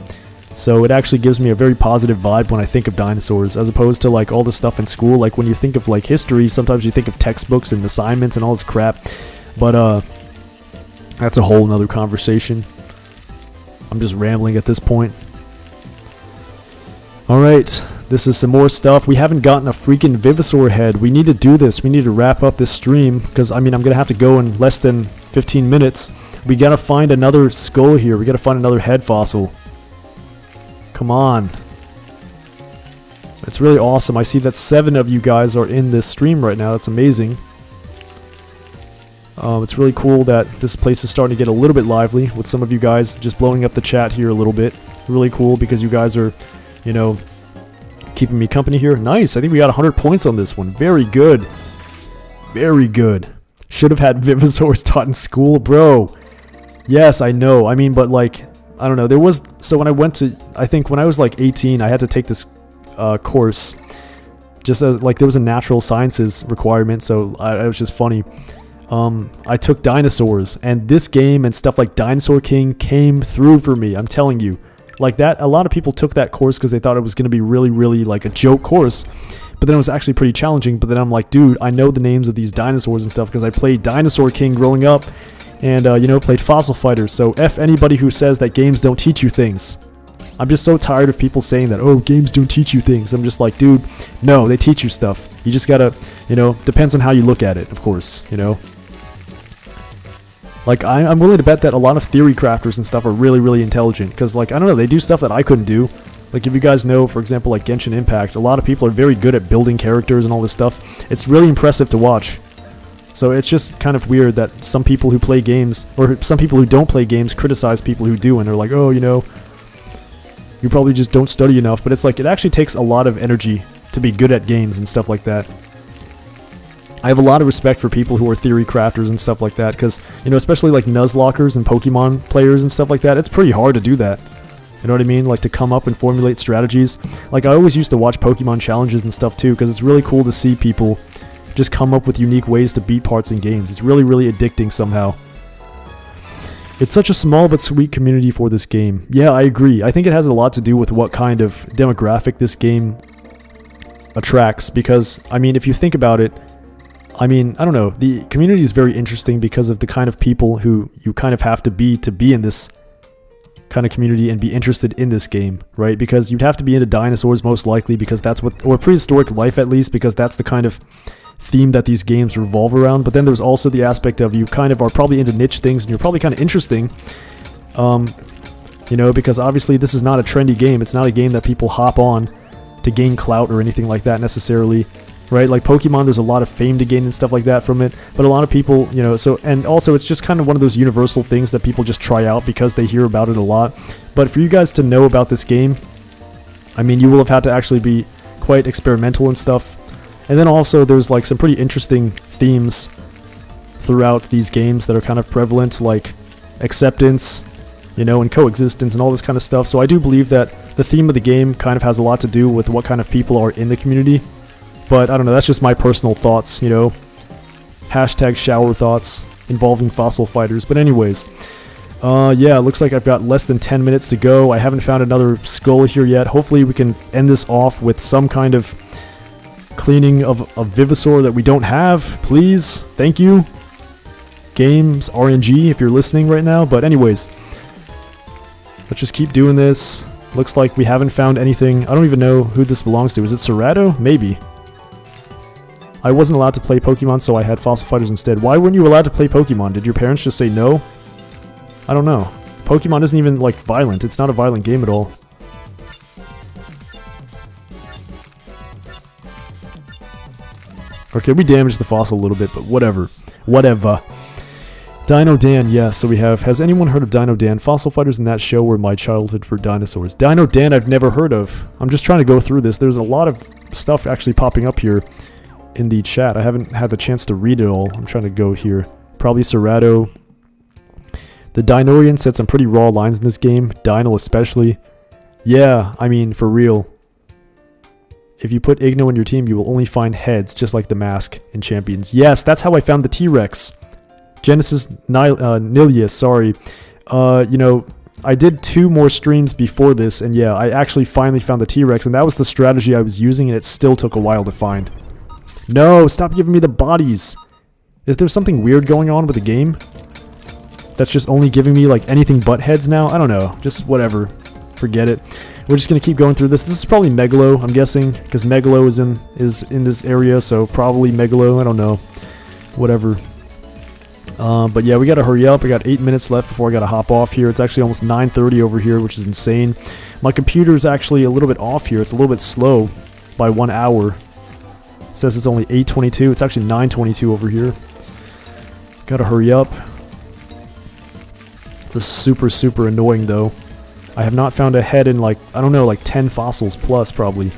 So it actually gives me a very positive vibe when I think of dinosaurs, as opposed to like all the stuff in school. Like when you think of like history, sometimes you think of textbooks and assignments and all this crap. But that's a whole nother conversation. I'm just rambling at this point. Alright, this is some more stuff. We haven't gotten a freaking Vivisaur head. We need to do this. We need to wrap up this stream, because I mean I'm gonna have to go in less than 15 minutes. We gotta find another skull here. We gotta find another head fossil. Come on. It's really awesome. I see that 7 of you guys are in this stream right now. That's amazing. It's really cool that this place is starting to get a little bit lively with some of you guys just blowing up the chat here a little bit. Really cool because you guys are, you know, keeping me company here. Nice. I think we got 100 points on this one. Very good. Very good. Should have had Vivisaurs taught in school, bro. Yes, I know. I mean, but like, I don't know. There was, so when I went to, I think when I was like 18, I had to take this course. Just as, like, there was a natural sciences requirement, so it was just funny. I took dinosaurs, and this game and stuff like Dinosaur King came through for me. I'm telling you. Like that, a lot of people took that course because they thought it was going to be really, really like a joke course. But then it was actually pretty challenging. But then I'm like, dude, I know the names of these dinosaurs and stuff because I played Dinosaur King growing up. And, you know, played Fossil Fighters. So F anybody who says that games don't teach you things. I'm just so tired of people saying that, oh, games don't teach you things. I'm just like, dude, no, they teach you stuff. You just gotta, you know, depends on how you look at it, of course, you know. Like, I'm willing to bet that a lot of theory crafters and stuff are really, really intelligent. Because, like, I don't know, they do stuff that I couldn't do. Like, if you guys know, for example, like Genshin Impact, a lot of people are very good at building characters and all this stuff. It's really impressive to watch. So it's just kind of weird that some people who play games, or some people who don't play games, criticize people who do. And they're like, oh, you know, you probably just don't study enough. But it's like, it actually takes a lot of energy to be good at games and stuff like that. I have a lot of respect for people who are theory crafters and stuff like that, because, you know, especially like Nuzlockers and Pokemon players and stuff like that, it's pretty hard to do that. You know what I mean? Like, to come up and formulate strategies. Like, I always used to watch Pokemon challenges and stuff too, because it's really cool to see people just come up with unique ways to beat parts in games. It's really, really addicting somehow. It's such a small but sweet community for this game. Yeah, I agree. I think it has a lot to do with what kind of demographic this game attracts, because, I mean, if you think about it, I mean, I don't know, the community is very interesting because of the kind of people who you kind of have to be in this kind of community and be interested in this game, right? Because you'd have to be into dinosaurs most likely, because that's what, or prehistoric life at least, because that's the kind of theme that these games revolve around. But then there's also the aspect of you kind of are probably into niche things and you're probably kind of interesting, you know, because obviously this is not a trendy game. It's not a game that people hop on to gain clout or anything like that necessarily, right? Like Pokemon, there's a lot of fame to gain and stuff like that from it, but a lot of people, you know, so, and also it's just kind of one of those universal things that people just try out because they hear about it a lot. But for you guys to know about this game, I mean, you will have had to actually be quite experimental and stuff. And then also there's like some pretty interesting themes throughout these games that are kind of prevalent, like acceptance, you know, and coexistence and all this kind of stuff. So I do believe that the theme of the game kind of has a lot to do with what kind of people are in the community. But I don't know, that's just my personal thoughts, you know. Hashtag shower thoughts involving fossil fighters. But anyways, yeah, it looks like I've got less than 10 minutes to go. I haven't found another skull here yet. Hopefully we can end this off with some kind of cleaning of a Vivasaur that we don't have. Please, thank you. Games, RNG, if you're listening right now. But anyways, let's just keep doing this. Looks like we haven't found anything. I don't even know who this belongs to. Is it Cerato? Maybe. I wasn't allowed to play Pokemon, so I had Fossil Fighters instead. Why weren't you allowed to play Pokemon? Did your parents just say no? I don't know. Pokemon isn't even, like, violent. It's not a violent game at all. Okay, we damaged the fossil a little bit, but whatever. Whatever. Dino Dan, yes. So we have, has anyone heard of Dino Dan? Fossil Fighters in that show were my childhood for dinosaurs. Dino Dan I've never heard of. I'm just trying to go through this. There's a lot of stuff actually popping up here in the chat. I haven't had the chance to read it all. I'm trying to go here. Probably Cerato. The Dinorian said some pretty raw lines in this game. Dino especially. Yeah, I mean, for real. If you put Igno in your team, you will only find heads, just like the mask in Champions. Yes, that's how I found the T-Rex. Genesis Nilius, sorry. You know, I did 2 more streams before this, and yeah, I actually finally found the T-Rex, and that was the strategy I was using, and it still took a while to find. No, stop giving me the bodies. Is there something weird going on with the game? That's just only giving me, like, anything but heads now? I don't know. Just whatever. Forget it. We're just going to keep going through this. This is probably Megalo, I'm guessing, because Megalo is in this area, so probably Megalo. I don't know. Whatever. But yeah, we gotta hurry up. I got 8 minutes left before I gotta hop off here. It's actually almost 9:30 over here, which is insane. My computer's actually a little bit off here. It's a little bit slow by 1 hour. It says it's only 8:22. It's actually 9:22 over here. Gotta hurry up. This is super annoying though. I have not found a head in like, I don't know, like 10 fossils plus probably.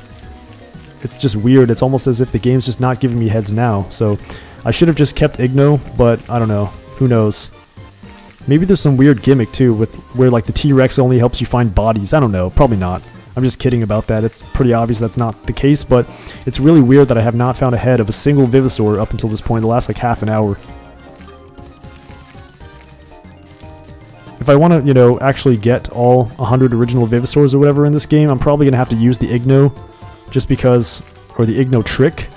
It's just weird. It's almost as if the game's just not giving me heads now. So I should have just kept Igno, but I don't know. Who knows? Maybe there's some weird gimmick too with where like the T-Rex only helps you find bodies. I don't know. Probably not. I'm just kidding about that. It's pretty obvious that's not the case, but it's really weird that I have not found a head of a single Vivasaur up until this point, the last like half an hour. If I want to, you know, actually get all 100 original Vivasaurs or whatever in this game, I'm probably going to have to use the Igno, just because, or the Igno trick,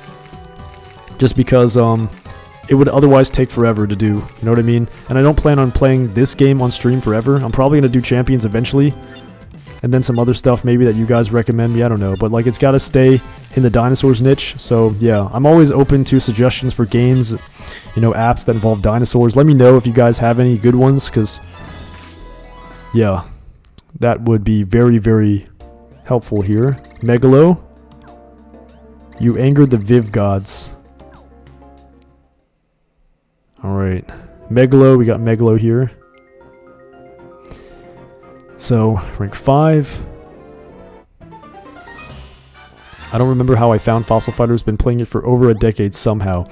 just because it would otherwise take forever to do, you know what I mean? And I don't plan on playing this game on stream forever. I'm probably going to do Champions eventually, and then some other stuff maybe that you guys recommend me, I don't know. But like, it's got to stay in the dinosaurs niche, so yeah. I'm always open to suggestions for games, you know, apps that involve dinosaurs. Let me know if you guys have any good ones, because yeah, that would be very helpful here. Megalo, you angered the Viv gods. Alright, Megalo, we got Megalo here. So, rank 5. I don't remember how I found Fossil Fighters, been playing it for over a decade somehow.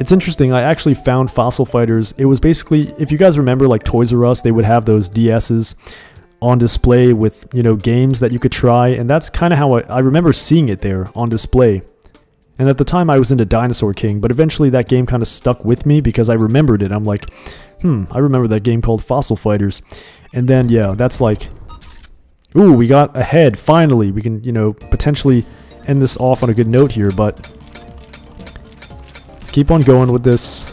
It's interesting, I actually found Fossil Fighters. It was basically, if you guys remember, like Toys R Us, they would have those DSs on display with, you know, games that you could try, and that's kind of how I remember seeing it there on display. And at the time I was into Dinosaur King, but eventually that game kind of stuck with me because I remembered it. I'm like, I remember that game called Fossil Fighters. And then, yeah, that's like, ooh, we got a head, finally. We can, you know, potentially end this off on a good note here, but let's keep on going with this.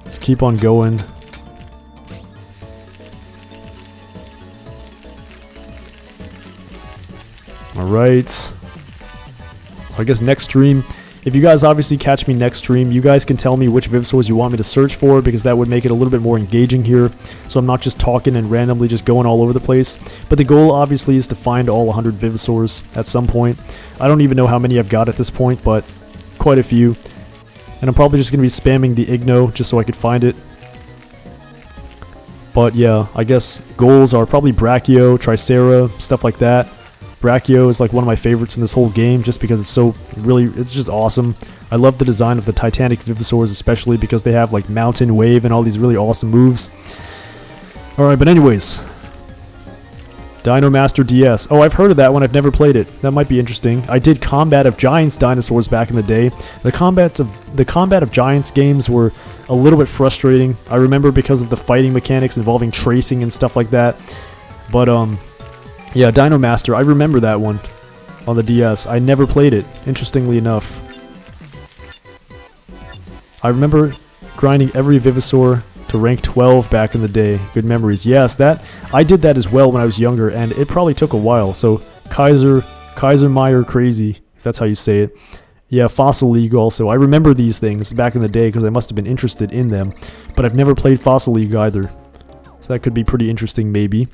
Let's keep on going. Alright. So I guess next stream, if you guys obviously catch me next stream, you guys can tell me which Vivsaurs you want me to search for, because that would make it a little bit more engaging here. So I'm not just talking and randomly just going all over the place. But the goal obviously is to find all 100 Vivsaurs at some point. I don't even know how many I've got at this point, but quite a few. And I'm probably just going to be spamming the Igno just so I could find it. But yeah, I guess goals are probably Brachio, Tricera, stuff like that. Brachio is like one of my favorites in this whole game just because it's so it's just awesome. I love the design of the Titanic Vivisaurs, especially because they have like Mountain Wave and all these really awesome moves. Alright, but anyways. Dino Master DS. Oh, I've heard of that one. I've never played it. That might be interesting. I did Combat of Giants dinosaurs back in the day. The Combat of Giants games were a little bit frustrating. I remember because of the fighting mechanics involving tracing and stuff like that. But yeah, Dino Master, I remember that one on the DS. I never played it, interestingly enough. I remember grinding every Vivisaur to rank 12 back in the day. Good memories. Yes, I did that as well when I was younger, and it probably took a while. So, Kaisermeyer Crazy, if that's how you say it. Yeah, Fossil League also. I remember these things back in the day because I must have been interested in them. But I've never played Fossil League either. So that could be pretty interesting, maybe.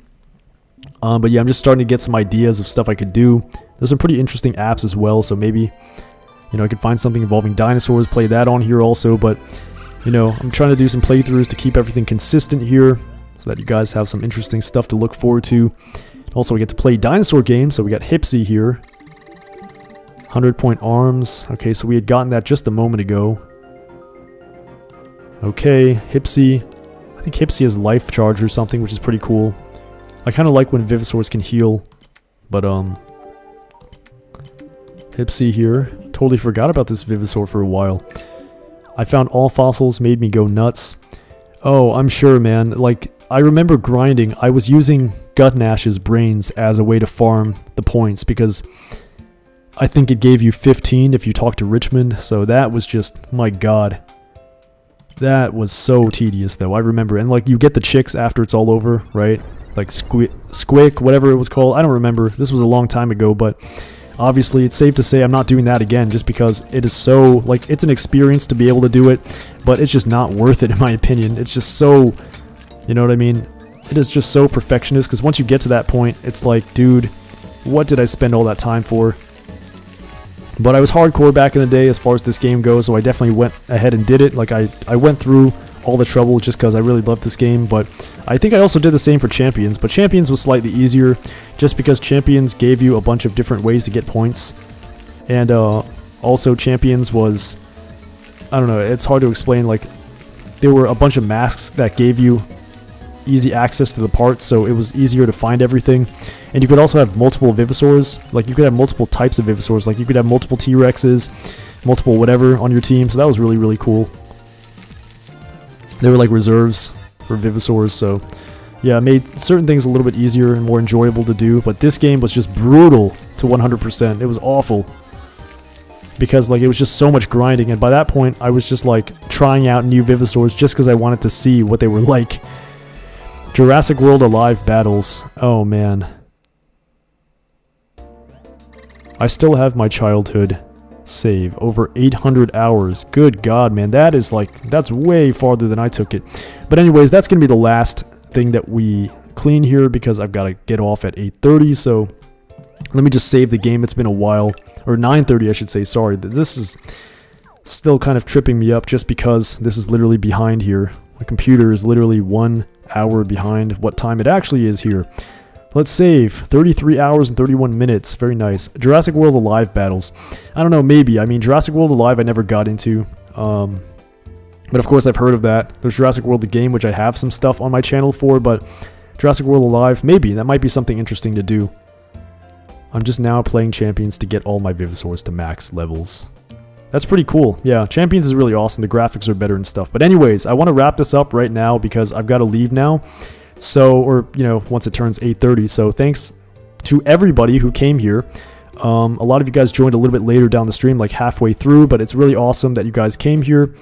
But yeah, I'm just starting to get some ideas of stuff I could do. There's some pretty interesting apps as well, so maybe, you know, I could find something involving dinosaurs, play that on here also, but, you know, I'm trying to do some playthroughs to keep everything consistent here, so that you guys have some interesting stuff to look forward to. Also, we get to play dinosaur games, so we got Hipsy here. 100-point arms. Okay, so we had gotten that just a moment ago. Okay, Hipsy. I think Hipsy has life charge or something, which is pretty cool. I kind of like when Vivisaurs can heal, but Hipsy here. Totally forgot about this Vivisaur for a while. I found all fossils, made me go nuts. Oh, I'm sure, man. Like, I remember grinding. I was using Gutnash's brains as a way to farm the points because I think it gave you 15 if you talk to Richmond. So that was just, my god. That was so tedious, though. I remember. And, like, you get the chicks after it's all over, right? Like Squick, whatever it was called. I don't remember. This was a long time ago, but obviously it's safe to say I'm not doing that again just because it is so, like, it's an experience to be able to do it, but it's just not worth it in my opinion. It's just so, you know what I mean? It is just so perfectionist because once you get to that point, it's like, dude, what did I spend all that time for? But I was hardcore back in the day as far as this game goes, so I definitely went ahead and did it. Like, I went through all the trouble just because I really loved this game, but I think I also did the same for Champions, but Champions was slightly easier just because Champions gave you a bunch of different ways to get points, and also Champions was, I don't know, it's hard to explain, like, there were a bunch of masks that gave you easy access to the parts, so it was easier to find everything, and you could also have multiple Vivisaurs, like, you could have multiple types of Vivisaurs, like, you could have multiple T-Rexes, multiple whatever on your team, so that was really, really cool. They were like reserves for Vivisaurs, so yeah, it made certain things a little bit easier and more enjoyable to do, but this game was just brutal to 100%. It was awful. Because, like, it was just so much grinding, and by that point, I was just, like, trying out new Vivisaurs just because I wanted to see what they were like. Jurassic World Alive battles. Oh, man. I still have my childhood save. Over 800 hours. Good God, man. That is, like, that's way farther than I took it. But anyways, that's going to be the last thing that we clean here because I've got to get off at 8:30, so let me just save the game. It's been a while. Or 9:30, I should say. Sorry. This is still kind of tripping me up just because this is literally behind here. My computer is literally 1 hour behind what time it actually is here. Let's save. 33 hours and 31 minutes. Very nice. Jurassic World Alive battles. I don't know, maybe. I mean, Jurassic World Alive I never got into. But of course I've heard of that. There's Jurassic World the game, which I have some stuff on my channel for, but Jurassic World Alive, maybe. That might be something interesting to do. I'm just now playing Champions to get all my Vivisaurs to max levels. That's pretty cool. Yeah, Champions is really awesome. The graphics are better and stuff. But anyways, I want to wrap this up right now because I've got to leave now. So, or, you know, once it turns 8:30. So thanks to everybody who came here. A lot of you guys joined a little bit later down the stream, like halfway through, but it's really awesome that you guys came here.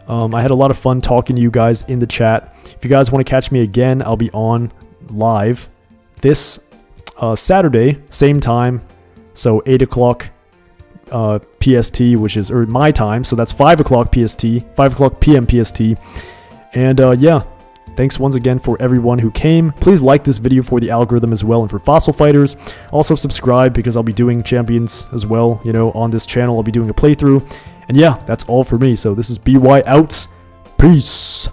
I had a lot of fun talking to you guys in the chat. If you guys want to catch me again, I'll be on live this Saturday, same time, so 8 o'clock PST, which is, or my time, so that's 5 o'clock PST, 5 o'clock PM PST. And yeah, thanks once again for everyone who came. Please like this video for the algorithm as well and for Fossil Fighters. Also subscribe because I'll be doing champions as well, you know, on this channel. I'll be doing a playthrough. And yeah, that's all for me. So this is BY out. Peace.